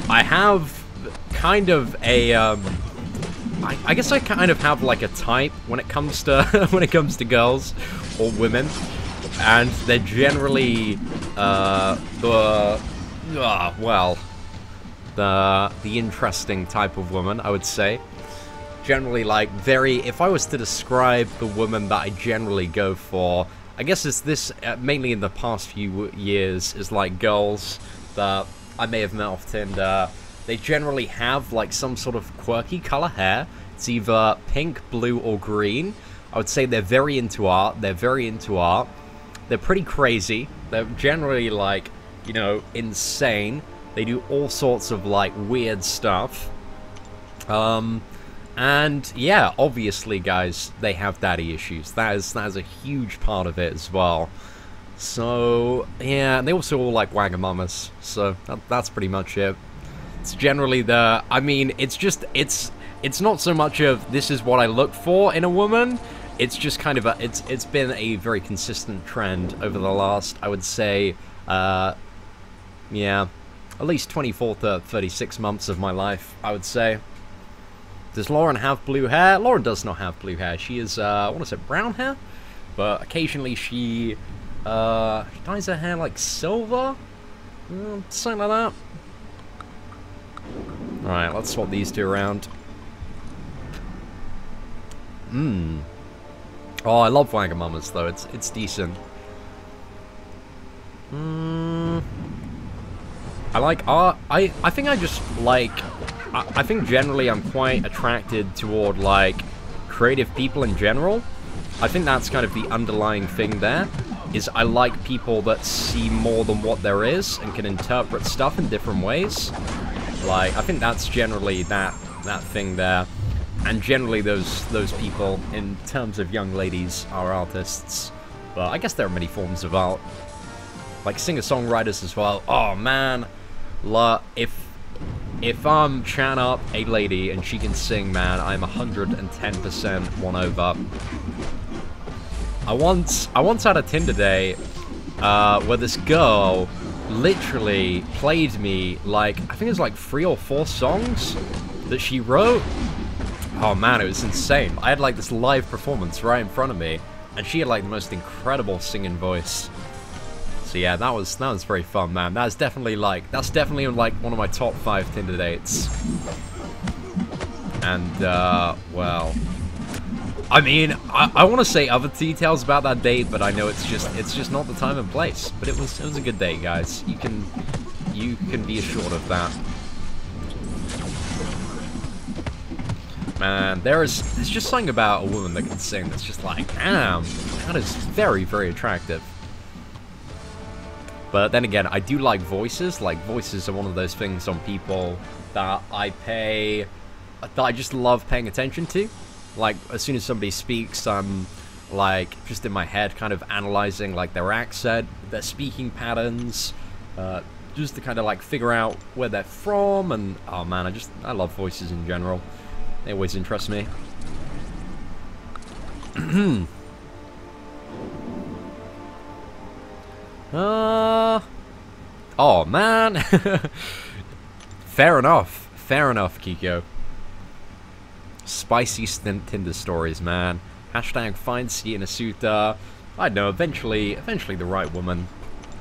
I have kind of a, I guess I kind of have like a type when it comes to when it comes to girls or women, and they're generally the interesting type of woman, I would say. Generally, like, if I was to describe the woman that I generally go for, I guess it's this mainly in the past few years, is like girls that I may have met off Tinder. They generally have like some sort of quirky color hair. It's either pink, blue, or green. I would say they're very into art. They're pretty crazy. They're generally, like, you know, insane. They do all sorts of, like, weird stuff. And, yeah, obviously, guys, they have daddy issues. That is a huge part of it as well. So, yeah, they also all like Wagamamas. So, that's pretty much it. It's generally I mean, it's not so much of this is what I look for in a woman. It's just kind of it's been a very consistent trend over the last, I would say, yeah, at least 24 to 36 months of my life, I would say. Does Lauren have blue hair? Lauren does not have blue hair. She is, I want to say brown hair, but occasionally she dyes her hair like silver, something like that. All right, let's swap these two around. Oh, I love Wagamamas though. It's decent. I like art. I think I just like. I think generally I'm quite attracted toward like creative people in general. I think that's kind of the underlying thing there. Is I like people that see more than what there is and can interpret stuff in different ways. Like, I think that's generally that thing there. And generally those people, in terms of young ladies, are artists. But I guess there are many forms of art. Like singer-songwriters as well. Oh, man. If If I'm chatting up a lady and she can sing, man, I'm 110% won over. I once had a Tinder date where this girl literally played me, like, I think it was like 3 or 4 songs that she wrote. Oh man, it was insane. I had like this live performance right in front of me, and she had like the most incredible singing voice. So yeah, that was very fun, man. That's definitely like one of my top 5 Tinder dates. And well, I mean, I want to say other details about that date, but I know it's just not the time and place. But it was a good date, guys. You can be assured of that. Man, there's just something about a woman that can sing that's just like, damn, that is very, very attractive. But then again, I do like voices. Like, voices are one of those things on people that I just love paying attention to. Like, as soon as somebody speaks, I'm, like, just in my head kind of analyzing, like, their accent, their speaking patterns, just to kind of, like, figure out where they're from, and, oh man, I love voices in general. They always interest me. Oh man. Fair enough, Kiko. Spicy Tinder stories, man. Hashtag find C in a suit. I don't know, eventually the right woman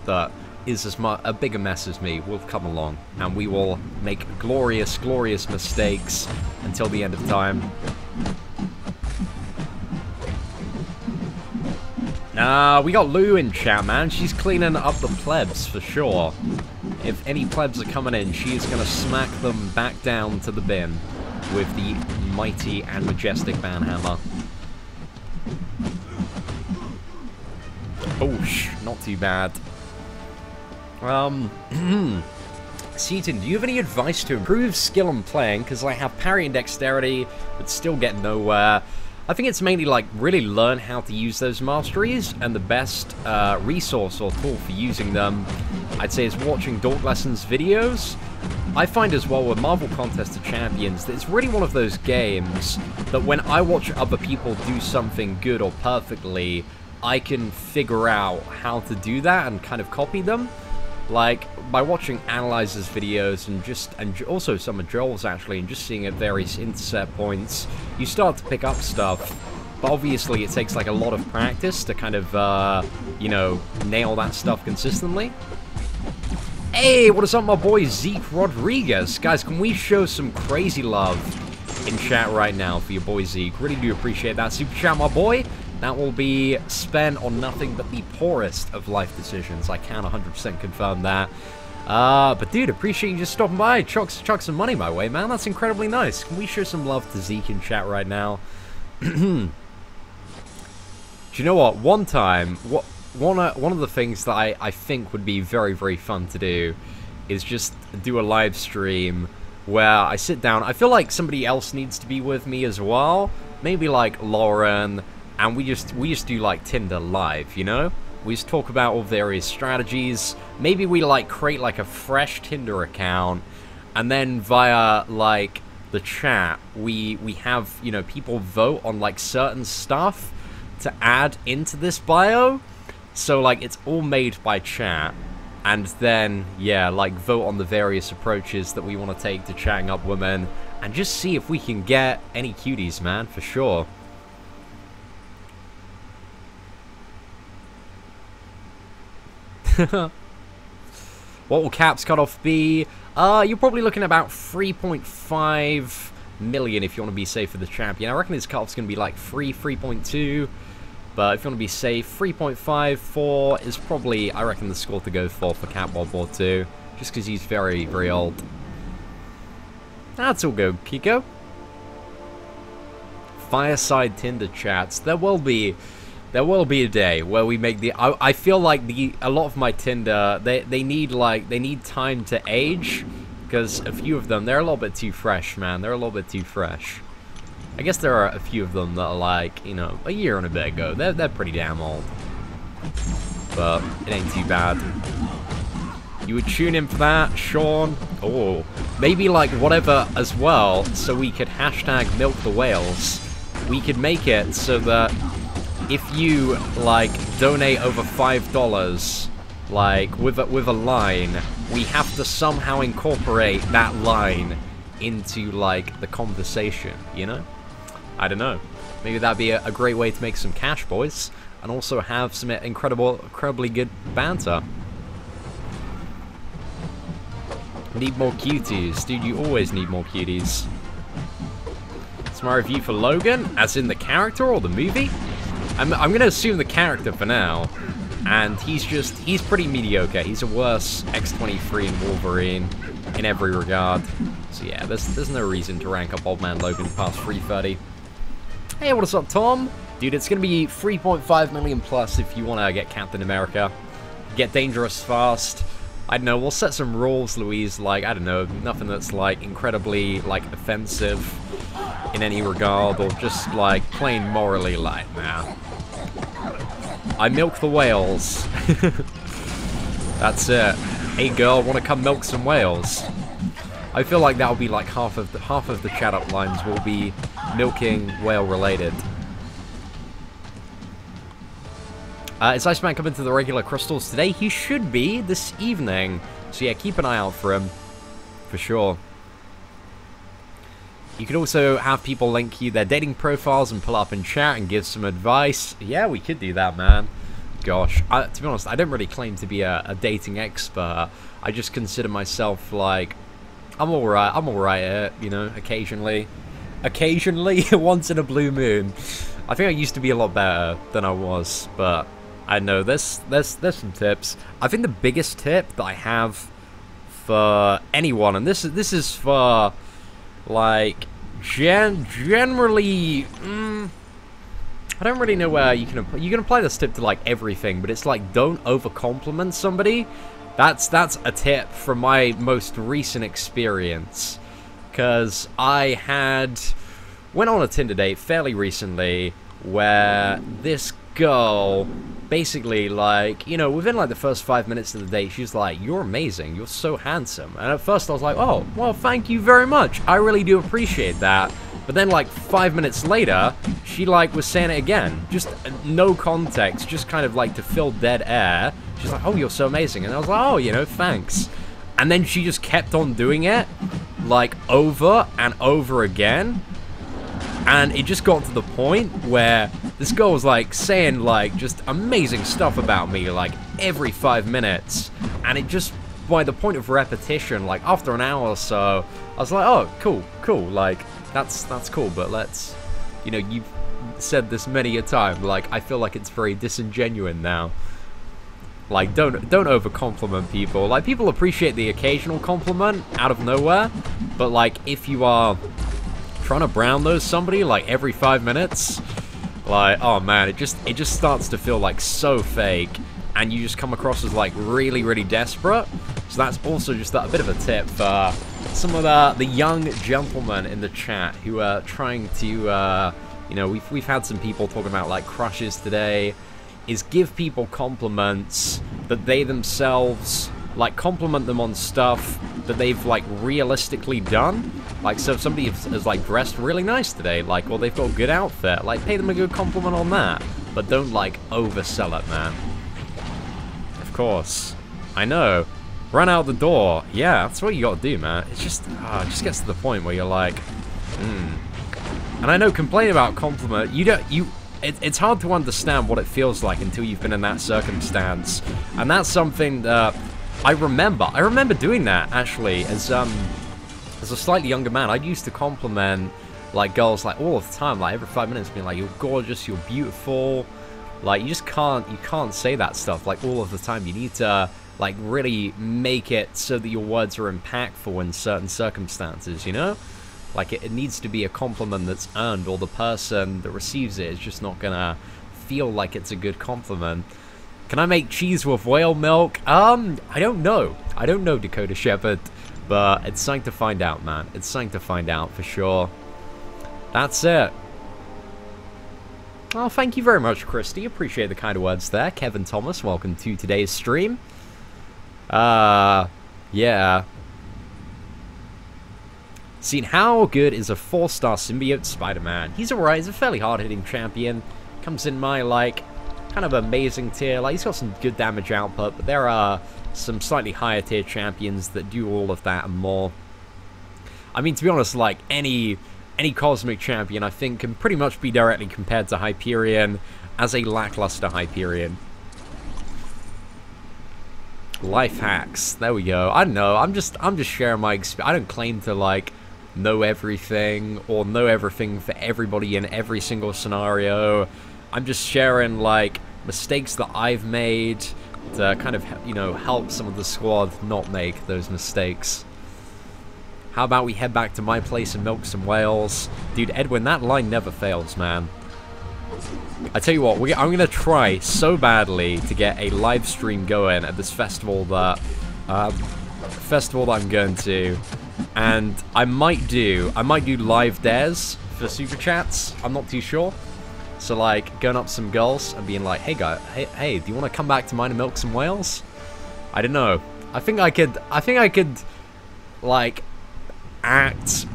that is a bigger mess as me will come along, and we will make glorious, glorious mistakes until the end of time. We got Lou in chat, man. She's cleaning up the plebs for sure. If any plebs are coming in, she is gonna smack them back down to the bin with the mighty and majestic banhammer. Oh, not too bad. Seaton, do you have any advice to improve skill on playing? Because I have parry and dexterity, but still get nowhere. I think it's mainly like really learn how to use those masteries, and the best resource or tool for using them, I'd say, is watching Dork Lessons videos. I find as well with Marvel Contest of Champions that it's really one of those games that when I watch other people do something good or perfectly, I can figure out how to do that and kind of copy them. Like, by watching Analyzer's videos and also some of Joel's actually, and just seeing at various intercept points, you start to pick up stuff. But obviously it takes like a lot of practice to kind of, you know, nail that stuff consistently. Hey, what is up, my boy Zeke Rodriguez? Guys, can we show some crazy love in chat right now for your boy Zeke? Really do appreciate that super chat, my boy. That will be spent on nothing but the poorest of life decisions. I can 100% confirm that. But dude, appreciate you just stopping by. Chuck some money my way, man. That's incredibly nice. Can we show some love to Zeke in chat right now? Do you know what? One time, one of the things that I think would be very, very fun to do is just do a live stream where I sit down. I feel like somebody else needs to be with me as well. Maybe like Lauren. And we just do like Tinder live, you know? We just talk about all various strategies. Maybe we like create like a fresh Tinder account, and then via like the chat, we have, you know, people vote on like certain stuff to add into this bio. So like it's all made by chat, and then yeah, like vote on the various approaches that we want to take to chatting up women, and just see if we can get any cuties, man, for sure. What will Cap's cutoff be? You're probably looking at about 3.5 million if you want to be safe for the champion. I reckon his cutoff's going to be like 3.2. But if you want to be safe, 3.5, 4 is probably, I reckon, the score to go for Cap World War 2. Just because he's very, very old. That's all good, Kiko. Fireside Tinder chats. There will be a day where we make the. I feel like a lot of my Tinder they need time to age, because a few of them, they're a little bit too fresh, man. They're a little bit too fresh. I guess there are a few of them that are like, you know, a year and a bit ago. They're pretty damn old, but it ain't too bad. You would tune in for that, Sean. Oh, maybe like whatever as well, so we could hashtag milk the whales. We could make it so that if you like donate over $5, like with a line, we have to somehow incorporate that line into like the conversation, you know? I don't know. Maybe that'd be a great way to make some cash, boys, and also have some incredibly good banter. Need more cuties. Dude, you always need more cuties. It's my review for Logan, as in the character or the movie? I'm gonna assume the character for now. And he's pretty mediocre. He's a worse X-23 and Wolverine in every regard. So yeah, there's no reason to rank up Old Man Logan past 330. Hey, what's up, Tom? Dude, it's gonna be 3.5 million plus if you wanna get Captain America. Get dangerous fast. I don't know, we'll set some rules, Louise, like, I don't know, nothing that's, like, incredibly, like, offensive in any regard, or just, like, plain morally, like, nah. I milk the whales. That's it. Hey, girl, wanna come milk some whales? I feel like that'll be, like, half of the chat-up lines will be milking whale-related. Is Iceman coming to the regular crystals today? He should be this evening. So yeah, keep an eye out for him. For sure. You could also have people link you their dating profiles and pull up in chat and give some advice. Yeah, we could do that, man. Gosh, to be honest, I don't really claim to be a dating expert. I just consider myself like, I'm alright at it, you know, occasionally. Occasionally, once in a blue moon. I think I used to be a lot better than I was, but I know there's some tips. I think the biggest tip that I have for anyone, and this is for like generally, I don't really know where you can apply this tip to like everything, but it's like don't over-compliment somebody. That's a tip from my most recent experience, because I went on a Tinder date fairly recently where this girl basically, like, you know, within like the first 5 minutes of the date, she's like, "You're amazing, you're so handsome." And at first I was like, "Oh, well, thank you very much, I really do appreciate that." But then like 5 minutes later, she like was saying it again, just no context, just kind of like to fill dead air. She's like, "Oh, you're so amazing." And I was like, "Oh, you know, thanks." And then she just kept on doing it, like over and over again. And it just got to the point where this girl was like saying like just amazing stuff about me like every 5 minutes. And it just, by the point of repetition, like after an hour or so, I was like, "Oh, cool, like that's cool, but let's, you know, you've said this many a time, like I feel like it's very disingenuous now." Like, don't over-compliment people. Like, people appreciate the occasional compliment out of nowhere, but like if you are trying to brown nose somebody like every 5 minutes, like, oh man, it just starts to feel like so fake, and you just come across as like really desperate. So that's also just a bit of a tip for some of the young gentlemen in the chat who are trying to, you know, we've had some people talking about like crushes today, is give people compliments that they themselves, like, compliment them on stuff that they've, like, realistically done. Like, so if somebody is like, dressed really nice today, like, or they've got a good outfit, like, pay them a good compliment on that. But don't, like, oversell it, man. Of course. I know. Run out the door. Yeah, that's what you gotta do, man. It's just, it just gets to the point where you're like, And I know, complain about compliment, it's hard to understand what it feels like until you've been in that circumstance. And that's something that I remember doing that, actually, as a slightly younger man. I used to compliment, like, girls, like, all the time, like, every 5 minutes, being like, "You're gorgeous, you're beautiful." Like, you can't say that stuff, like, all of the time. You need to, like, really make it so that your words are impactful in certain circumstances, you know? Like, it needs to be a compliment that's earned, or the person that receives it is just not gonna feel like it's a good compliment. Can I make cheese with whale milk? I don't know. I don't know, Dakota Shepherd. But it's something to find out, man. It's something to find out, for sure. That's it. Oh, thank you very much, Christy. Appreciate the kind of words there. Kevin Thomas, welcome to today's stream. Yeah. See, how good is a 4-star symbiote Spider-Man? He's alright, he's a fairly hard-hitting champion. Comes in my, like, kind of amazing tier. Like, he's got some good damage output, but there are some slightly higher tier champions that do all of that and more. I mean, to be honest, like, any Cosmic champion, I think, can pretty much be directly compared to Hyperion as a lackluster Hyperion. Life hacks. There we go. I don't know. I'm just sharing my experience. I don't claim to, like, know everything or know everything for everybody in every single scenario. I'm just sharing, like, mistakes that I've made to kind of, you know, help some of the squad not make those mistakes. How about we head back to my place and milk some whales? Dude, Edwin, that line never fails, man. I tell you what, I'm going to try so badly to get a live stream going at this festival that I'm going to. And I might do live dares for super chats. I'm not too sure. So, like, going up to some girls and being like, hey, guy, hey, do you want to come back to mine and milk some whales? I don't know. I think I could, like, act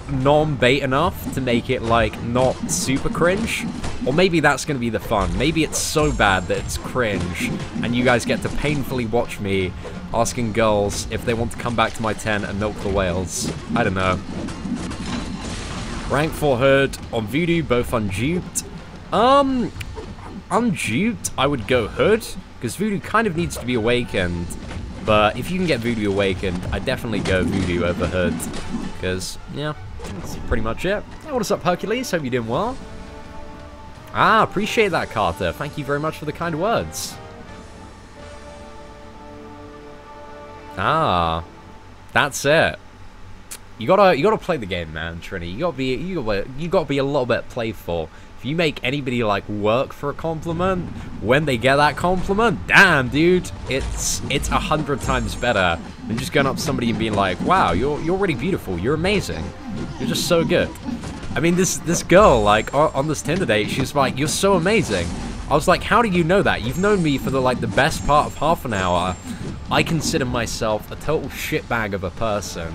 non-bait enough to make it, like, not super cringe. Or maybe that's going to be the fun. Maybe it's so bad that it's cringe, and you guys get to painfully watch me asking girls if they want to come back to my tent and milk the whales. I don't know. Rank 4 Hood on Voodoo, both unduped. Unduped, I would go Hood, because Voodoo kind of needs to be awakened. But if you can get Voodoo awakened, I definitely go Voodoo over Hood. Because, yeah, that's pretty much it. Hey, what is up, Hercules? Hope you're doing well. Ah, appreciate that, Carter. Thank you very much for the kind words. Ah, that's it. You gotta play the game, man, Trini. You gotta be a little bit playful. If you make anybody, like, work for a compliment, when they get that compliment, damn, dude, it's 100 times better than just going up to somebody and being like, wow, you're really beautiful, you're amazing, you're just so good. I mean, this girl, like, on this Tinder date, she's like, you're so amazing. I was like, how do you know that? You've known me for the best part of half an hour. I consider myself a total shitbag of a person.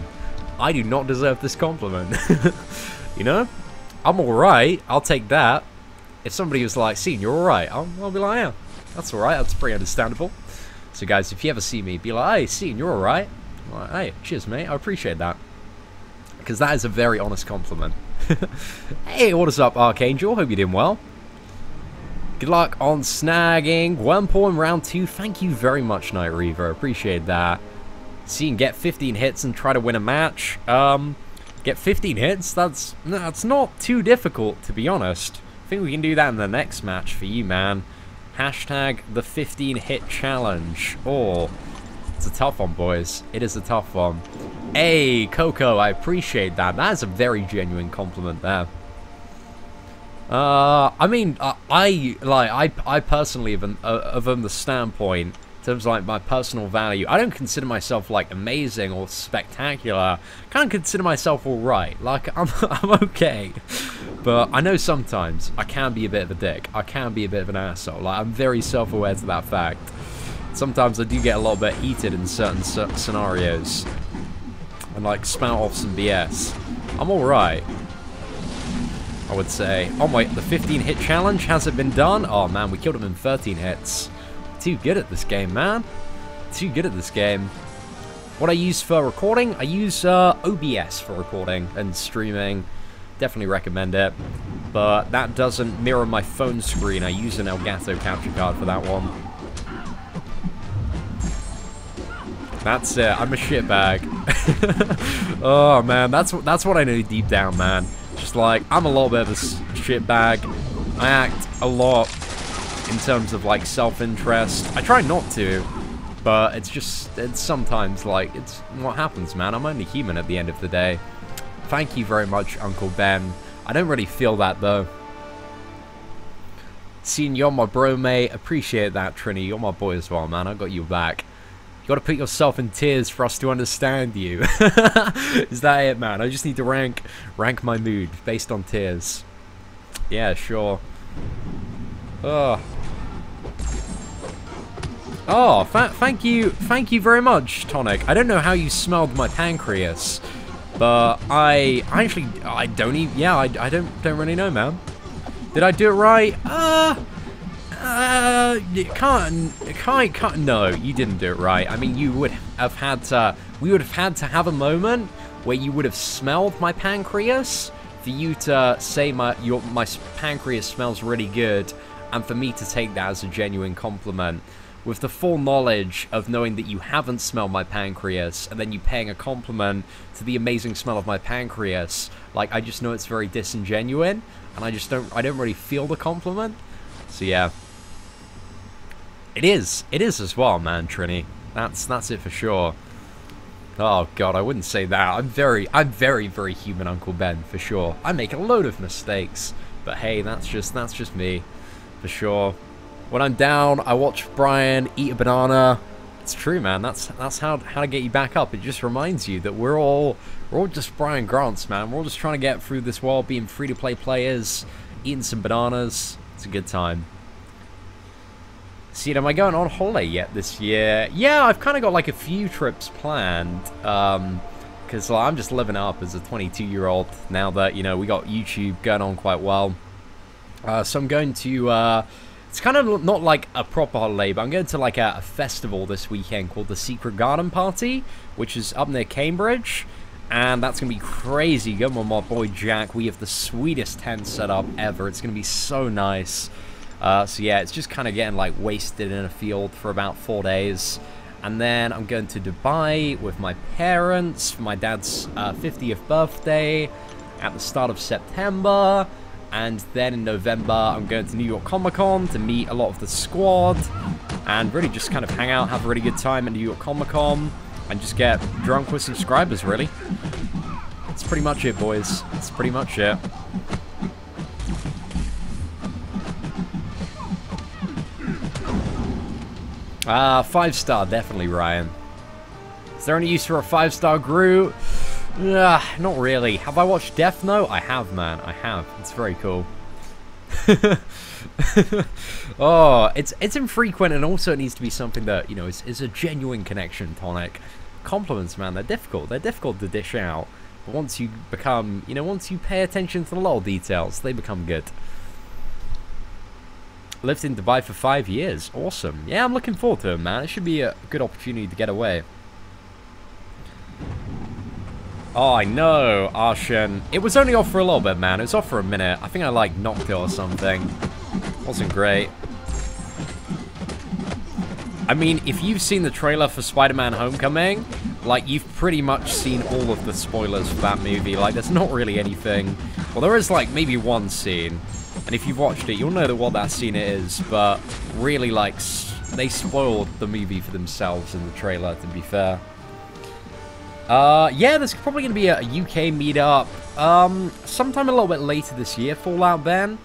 I do not deserve this compliment. You know? I'm alright. I'll take that. If somebody was like, "Scene, you're alright," I'll be like, yeah, that's alright. That's pretty understandable. So, guys, if you ever see me, be like, "Hey, Scene, you're alright." Like, hey, cheers, mate. I appreciate that. Because that is a very honest compliment. Hey, what is up, Archangel? Hope you're doing well. Good luck on snagging Gwenpool in round 2. Thank you very much, Night Reaver. Appreciate that. See, you can get 15 hits and try to win a match. Get 15 hits? That's not too difficult, to be honest. I think we can do that in the next match for you, man. Hashtag the 15 hit challenge. Oh, it's a tough one, boys. It is a tough one. Hey, Coco, I appreciate that. That is a very genuine compliment there. I mean, I personally, of the standpoint, in terms of, like, my personal value, I don't consider myself, like, amazing or spectacular. I kind of consider myself alright. Like, I'm okay. But I know sometimes I can be a bit of a dick. I can be a bit of an asshole. Like, I'm very self-aware to that fact. Sometimes I do get a little bit heated in certain scenarios. And, like, spout off some BS. I'm alright, I would say. Oh, wait, the 15 hit challenge, has it been done? Oh, man, we killed him in 13 hits. Too good at this game, man. Too good at this game. What I use for recording? I use OBS for recording and streaming. Definitely recommend it. But that doesn't mirror my phone screen. I use an Elgato capture card for that one. That's it. I'm a shitbag. Oh, man. That's what I know deep down, man. Just like, I'm a little bit of a shitbag. I act a lot in terms of, like, self-interest. I try not to, but it's sometimes, like, it's what happens, man. I'm only human at the end of the day. Thank you very much, Uncle Ben. I don't really feel that, though. Seeing you're my bro, mate. Appreciate that, Trini. You're my boy as well, man. I got you back. You gotta put yourself in tears for us to understand you. Is that it, man? I just need to rank my mood based on tears. Yeah, sure. Oh. Oh, thank you very much, Tonic. I don't know how you smelled my pancreas, but I don't even, yeah, I don't really know, man. Did I do it right? Can't, no, you didn't do it right. I mean, you would have had to, we would have had to have a moment where you would have smelled my pancreas for you to say my pancreas smells really good, and for me to take that as a genuine compliment. With the full knowledge of knowing that you haven't smelled my pancreas, and then you paying a compliment to the amazing smell of my pancreas, like, I just know it's very disingenuous, and I don't really feel the compliment. So yeah. It is as well, man, Trini. That's it for sure. Oh god, I wouldn't say that. I'm very, very human, Uncle Ben, for sure. I make a load of mistakes, but hey, that's just me, for sure. When I'm down, I watch Brian eat a banana. It's true, man. That's how to get you back up. It just reminds you that we're all just Brian Grants, man. We're all just trying to get through this world, being free-to-play players, eating some bananas. It's a good time. See, am I going on holiday yet this year? Yeah, I've kind of got like a few trips planned. Because I'm just living up as a 22-year-old now that, you know, we got YouTube going on quite well. So I'm going to, it's kind of not like a proper holiday, but I'm going to like a festival this weekend called the Secret Garden Party, which is up near Cambridge. And that's going to be crazy. Going with my boy Jack. We have the sweetest tent set up ever. It's going to be so nice. So yeah, it's just kind of getting like wasted in a field for about 4 days. And then I'm going to Dubai with my parents for my dad's 50th birthday at the start of September. And then in November, I'm going to New York Comic Con to meet a lot of the squad. And really just kind of hang out, have a really good time at New York Comic Con. And just get drunk with subscribers, really. That's pretty much it, boys. That's pretty much it. Ah, 5-star, definitely, Ryan. Is there any use for a 5-star Groot? Not really. Have I watched Death Note? I have, man. I have. It's very cool. Oh, it's infrequent, and also it needs to be something that, you know, is a genuine connection, Tonic. Compliments, man, they're difficult. They're difficult to dish out. But once you become, you know, once you pay attention to the little details, they become good. Lived in Dubai for 5 years. Awesome. Yeah, I'm looking forward to it, man. It should be a good opportunity to get away. Oh, I know, Arshan. It was only off for a little bit, man. It was off for a minute. I think I, like, knocked it or something. Wasn't great. I mean, if you've seen the trailer for Spider-Man Homecoming, like, you've pretty much seen all of the spoilers for that movie. Like, there's not really anything... Well, there is, like, maybe one scene. And if you've watched it, you'll know what that scene is. But really, like, they spoiled the movie for themselves in the trailer, to be fair. Yeah, there's probably going to be a UK meetup sometime a little bit later this year, Fallout Ben.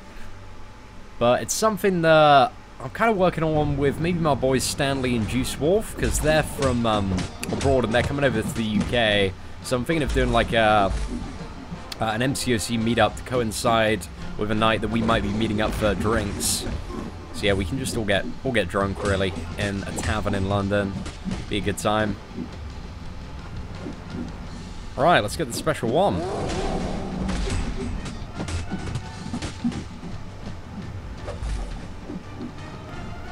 But it's something that I'm kind of working on with maybe my boys Stanley and Juice Wolf, because they're from abroad and they're coming over to the UK. So I'm thinking of doing like an MCOC meetup to coincide with a night that we might be meeting up for drinks. So yeah, we can just all get drunk really in a tavern in London. Be a good time. Alright, let's get the special one.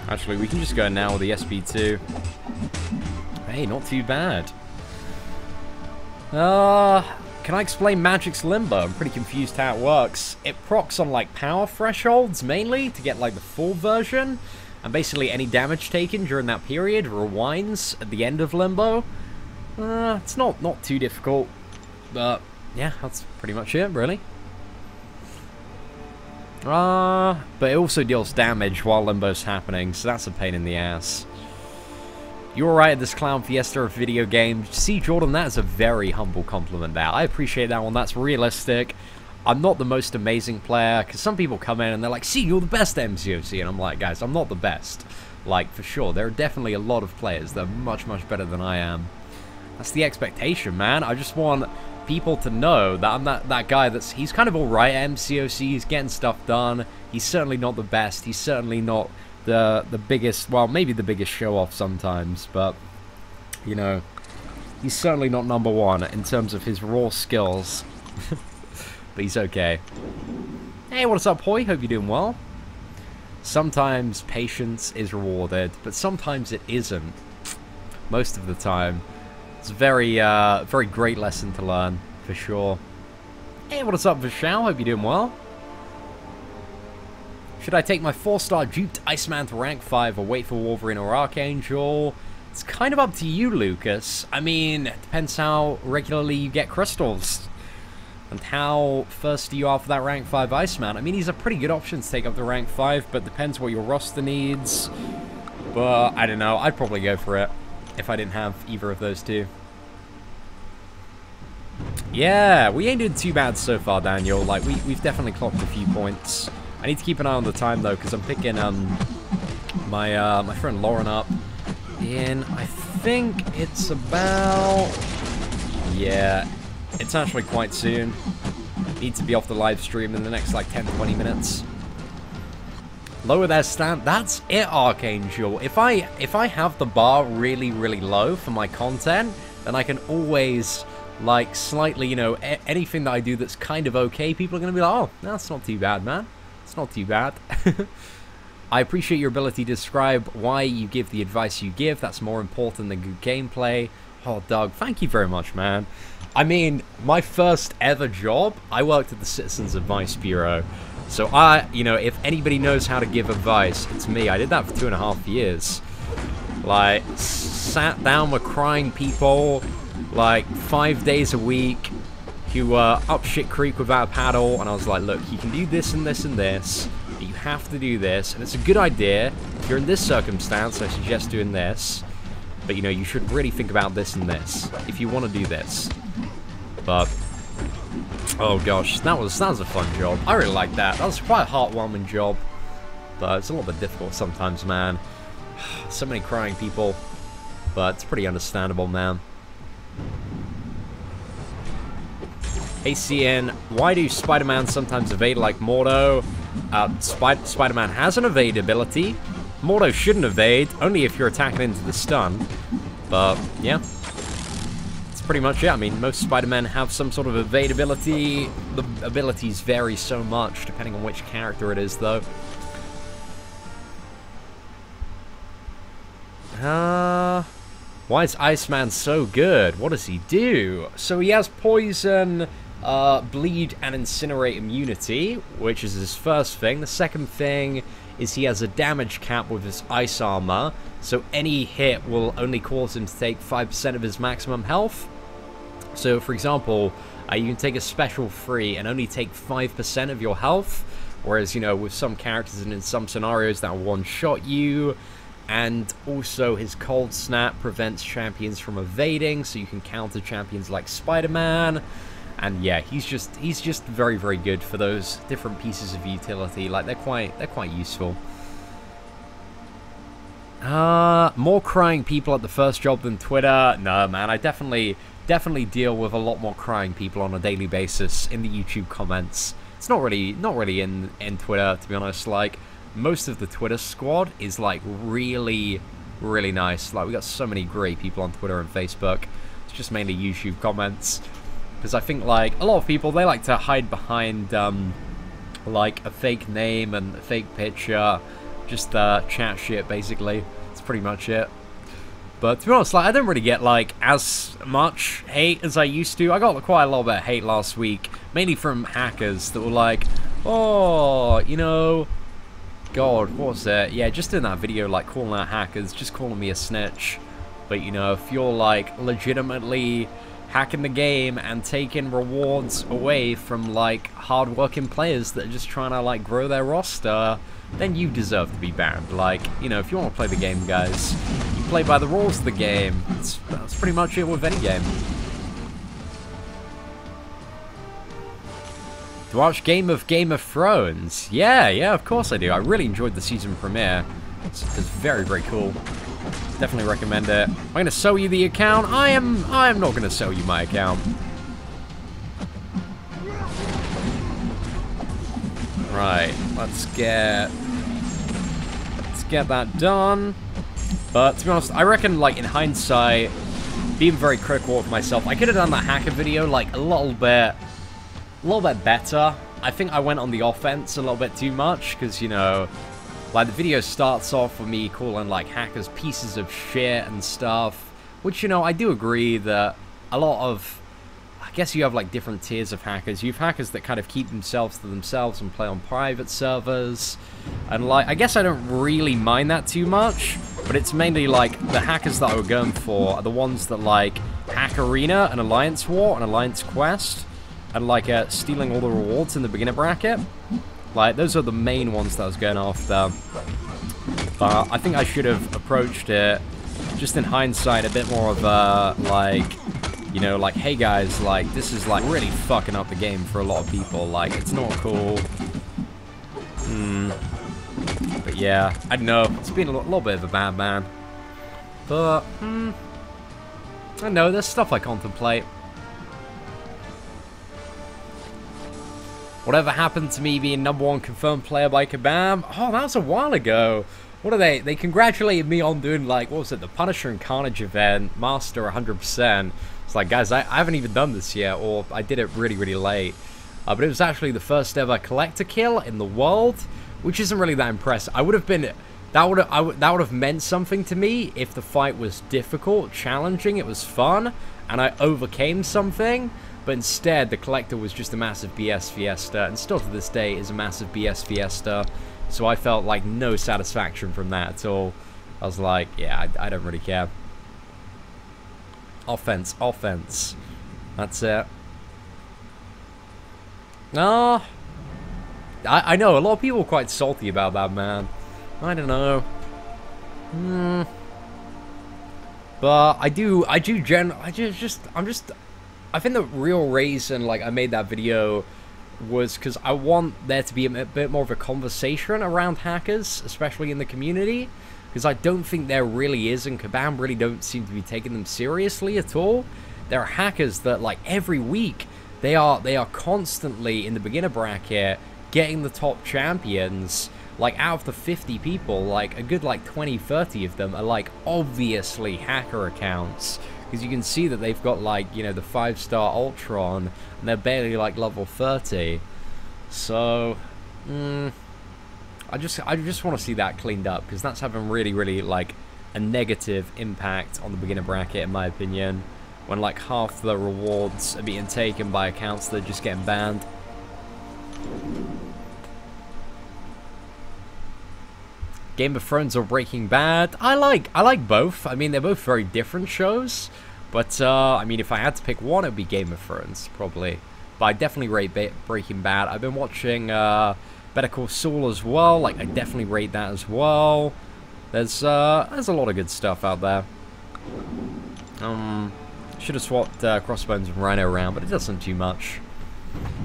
Actually, we can just go now with the SP2. Hey, not too bad. Can I explain Magic's Limbo? I'm pretty confused how it works. It procs on, like, power thresholds, mainly, to get, like, the full version. And basically any damage taken during that period rewinds at the end of Limbo. It's not too difficult, but yeah, that's pretty much it, really. But it also deals damage while Limbo's happening, so that's a pain in the ass. You're right at this Clown Fiesta of video games. See, Jordan, that is a very humble compliment there. I appreciate that one. That's realistic. I'm not the most amazing player, because some people come in and they're like, see, you're the best MCOC, and I'm like, guys, I'm not the best. Like, for sure, there are definitely a lot of players that are much, much better than I am. That's the expectation, man. I just want people to know that I'm that guy he's kind of alright at MCOC, he's getting stuff done. He's certainly not the best. He's certainly not the biggest, well, maybe the biggest show-off sometimes, but, you know, he's certainly not number one in terms of his raw skills. But he's okay. Hey, what's up, Hoy? Hope you're doing well. Sometimes patience is rewarded, but sometimes it isn't. Most of the time. It's a very, very great lesson to learn, for sure. Hey, what's up, Vishal? Hope you're doing well. Should I take my 4-star duped Iceman to rank 5 or wait for Wolverine or Archangel? It's kind of up to you, Lucas. I mean, it depends how regularly you get crystals. And how thirsty you are for that rank 5 Iceman. I mean, he's a pretty good option to take up to rank 5, but depends what your roster needs. But, I don't know, I'd probably go for it if I didn't have either of those two. Yeah, we ain't doing too bad so far, Daniel. Like, we've definitely clocked a few points. I need to keep an eye on the time, though, because I'm picking my friend Lauren up in, I think it's about... Yeah, it's actually quite soon. Need to be off the live stream in the next, like, 10-20 minutes. Lower their stand. That's it, Archangel. If I have the bar really, really low for my content, then I can always, like, slightly, you know, anything that I do that's kind of okay, people are going to be like, oh, that's not too bad, man. It's not too bad. I appreciate your ability to describe why you give the advice you give. That's more important than good gameplay. Oh, Doug, thank you very much, man. I mean, my first ever job, I worked at the Citizens Advice Bureau. So you know, if anybody knows how to give advice, it's me. I did that for 2.5 years. Like, sat down with crying people, like, 5 days a week, who were up shit creek without a paddle, and I was like, look, you can do this and this and this, but you have to do this, and it's a good idea. If you're in this circumstance, I suggest doing this, but, you know, you should really think about this and this, if you want to do this. But... oh gosh, that was a fun job. I really liked that. That was quite a heartwarming job. But it's a little bit difficult sometimes, man. So many crying people. But it's pretty understandable, man. ACN, why do Spider-Man sometimes evade like Mordo? Spider-Man has an evade ability. Mordo shouldn't evade, only if you're attacking into the stun. But, yeah. Pretty much it. I mean, most Spider-Men have some sort of evade ability. The abilities vary so much depending on which character it is, though. Why is Iceman so good? What does he do? So he has poison, bleed, and incinerate immunity, which is his first thing. The second thing is he has a damage cap with his ice armor, so any hit will only cause him to take 5% of his maximum health. So, for example, you can take a special free and only take 5% of your health, whereas, you know, with some characters and in some scenarios that one-shot you. And also his cold snap prevents champions from evading, so you can counter champions like Spider-Man. And yeah, he's just very, very good for those different pieces of utility. Like, they're quite useful. More crying people at the first job than Twitter. No, man, I definitely deal with a lot more crying people on a daily basis in the YouTube comments. It's not really in Twitter, to be honest. Like, most of the Twitter squad is, like, really, really nice. Like, we got so many great people on Twitter and Facebook. It's just mainly YouTube comments. Because I think, like, a lot of people, they like to hide behind, like, a fake name and a fake picture. Just, chat shit, basically. That's pretty much it. But, to be honest, like, I don't really get, like, as much hate as I used to. I got quite a lot of hate last week. Mainly from hackers that were like, oh, you know... God, what was it? Yeah, just in that video, like, calling out hackers, just calling me a snitch. But, you know, if you're, like, legitimately hacking the game and taking rewards away from, like, hard-working players that are just trying to, like, grow their roster, then you deserve to be banned. Like, you know, if you want to play the game, guys, you play by the rules of the game. That's pretty much it with any game. To watch Game of Thrones? Yeah, of course I do. I really enjoyed the season premiere. It's very, very cool. Definitely recommend it. I'm going to sell you the account. I am not going to sell you my account. Right, let's get to get that done. But to be honest, I reckon, like, in hindsight, being very critical of myself, I could have done that hacker video, like, a little bit better. I think I went on the offense a little bit too much, because, you know, like, the video starts off with me calling, like, hackers pieces of shit and stuff, which, you know, I do agree that a lot of, I guess you have, like, different tiers of hackers. You have hackers that kind of keep themselves to themselves and play on private servers, and, like, I guess I don't really mind that too much, but it's mainly, like, the hackers that I was going for are the ones that, like, hack Arena and Alliance War and Alliance Quest, and, like, stealing all the rewards in the beginner bracket. Like, those are the main ones that I was going after. But I think I should have approached it, just in hindsight, a bit more of a, like, you know, like, hey guys, like, this is, like, really fucking up the game for a lot of people. Like, it's not cool. But yeah, I don't know. It's been a little bit of a bad man. But, I don't know, there's stuff I contemplate. Whatever happened to me being #1 confirmed player by Kabam? Oh, that was a while ago. What are they? They congratulated me on doing, like, what was it? The Punisher and Carnage event, Master 100%. It's like, guys, I haven't even done this yet, or I did it really, really late. But it was actually the first ever collector kill in the world, which isn't really that impressive. I would have been... That would have meant something to me if the fight was difficult, challenging, it was fun, and I overcame something. But instead, the collector was just a massive BS fiesta, and still to this day is a massive BS fiesta. So I felt like no satisfaction from that at all. I was like, yeah, I don't really care. Offense, offense. That's it. No. I know, a lot of people are quite salty about that, man. I don't know. But I think the real reason, like, I made that video was because I want there to be a bit more of a conversation around hackers, especially in the community, because I don't think there really is, and Kabam really don't seem to be taking them seriously at all. There are hackers that, like, every week, they are constantly in the beginner bracket getting the top champions. Like, out of the 50 people, like, a good, like, 20, 30 of them are, like, obviously hacker accounts. Because you can see that they've got, like, you know, the 5-star Ultron, and they're barely, like, level 30. So, I just want to see that cleaned up, because that's having really, really, like, a negative impact on the beginner bracket, in my opinion. When, like, half the rewards are being taken by accounts that are just getting banned. Game of Thrones or Breaking Bad? I like both. I mean, they're both very different shows. But, I mean, if I had to pick one, it would be Game of Thrones, probably. But I definitely rate Breaking Bad. I've been watching Better Call Saul as well. Like, I definitely rate that as well. There's a lot of good stuff out there. Should have swapped Crossbones and Rhino around, but it doesn't too much.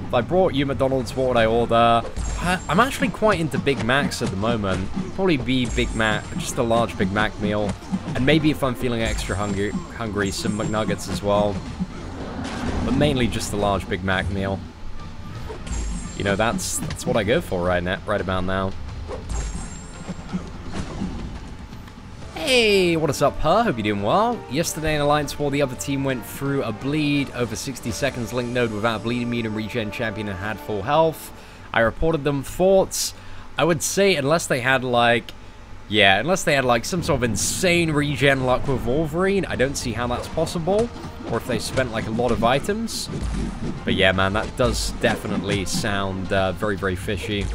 If I brought you McDonald's, what would I order? I'm actually quite into Big Macs at the moment. Probably be Big Mac, just a large Big Mac meal. And maybe if I'm feeling extra hungry, some McNuggets as well. But mainly just a large Big Mac meal. You know, that's what I go for right about now. Hey, what is up, her? Hope you're doing well. Yesterday in Alliance War, the other team went through a bleed over 60 seconds link node without a bleed immune and regen champion and had full health. I reported them. Thoughts? I would say unless they had like some sort of insane regen luck with Wolverine, I don't see how that's possible. Or if they spent like a lot of items. But yeah, man, that does definitely sound very, very fishy.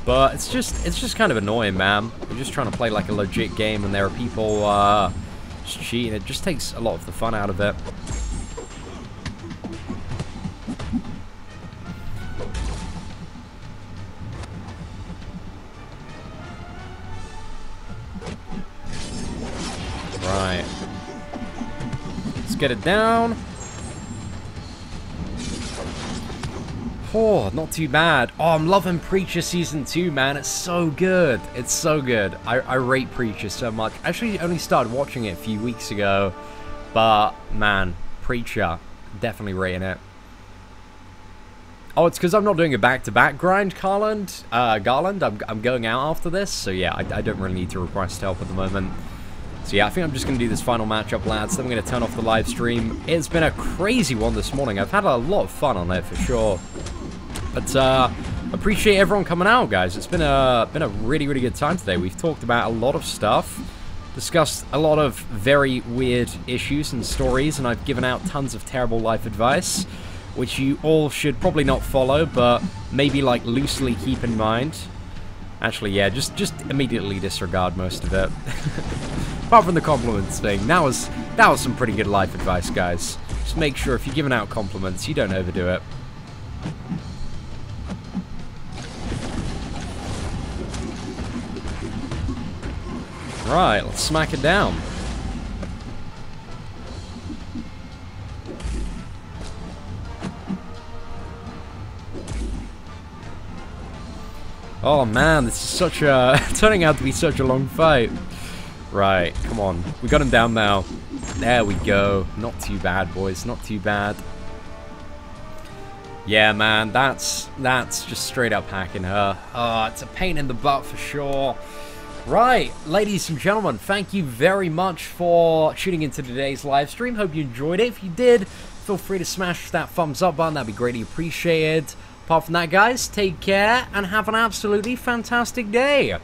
But it's just kind of annoying, man. We're just trying to play like a legit game, and there are people just cheating. It just takes a lot of the fun out of it. Right. Let's get it down. Oh, not too bad. Oh, I'm loving Preacher Season 2, man. It's so good. It's so good. I rate Preacher so much. I actually only started watching it a few weeks ago. But, man, Preacher. Definitely rating it. Oh, it's because I'm not doing a back-to-back grind, Garland. I'm going out after this, so yeah, I don't really need to request help at the moment. So yeah, I think I'm just going to do this final matchup, lads. Then we're going to turn off the live stream. It's been a crazy one this morning. I've had a lot of fun on it, for sure. But, appreciate everyone coming out, guys. It's been a really, really good time today. We've talked about a lot of stuff, discussed a lot of very weird issues and stories, and I've given out tons of terrible life advice, which you all should probably not follow, but maybe, like, loosely keep in mind. Actually, yeah, just immediately disregard most of it. Apart from the compliments thing, that was some pretty good life advice, guys. Just make sure if you're giving out compliments, you don't overdo it. Right, let's smack it down. Oh man, this is such a turning out to be such a long fight. Right, come on. We got him down now. There we go. Not too bad, boys. Not too bad. Yeah, man, that's just straight up hacking her. Oh, it's a pain in the butt for sure. Right, ladies and gentlemen, thank you very much for tuning into today's live stream. Hope you enjoyed it. If you did, feel free to smash that thumbs up button. That'd be greatly appreciated. Apart from that, guys, take care and have an absolutely fantastic day.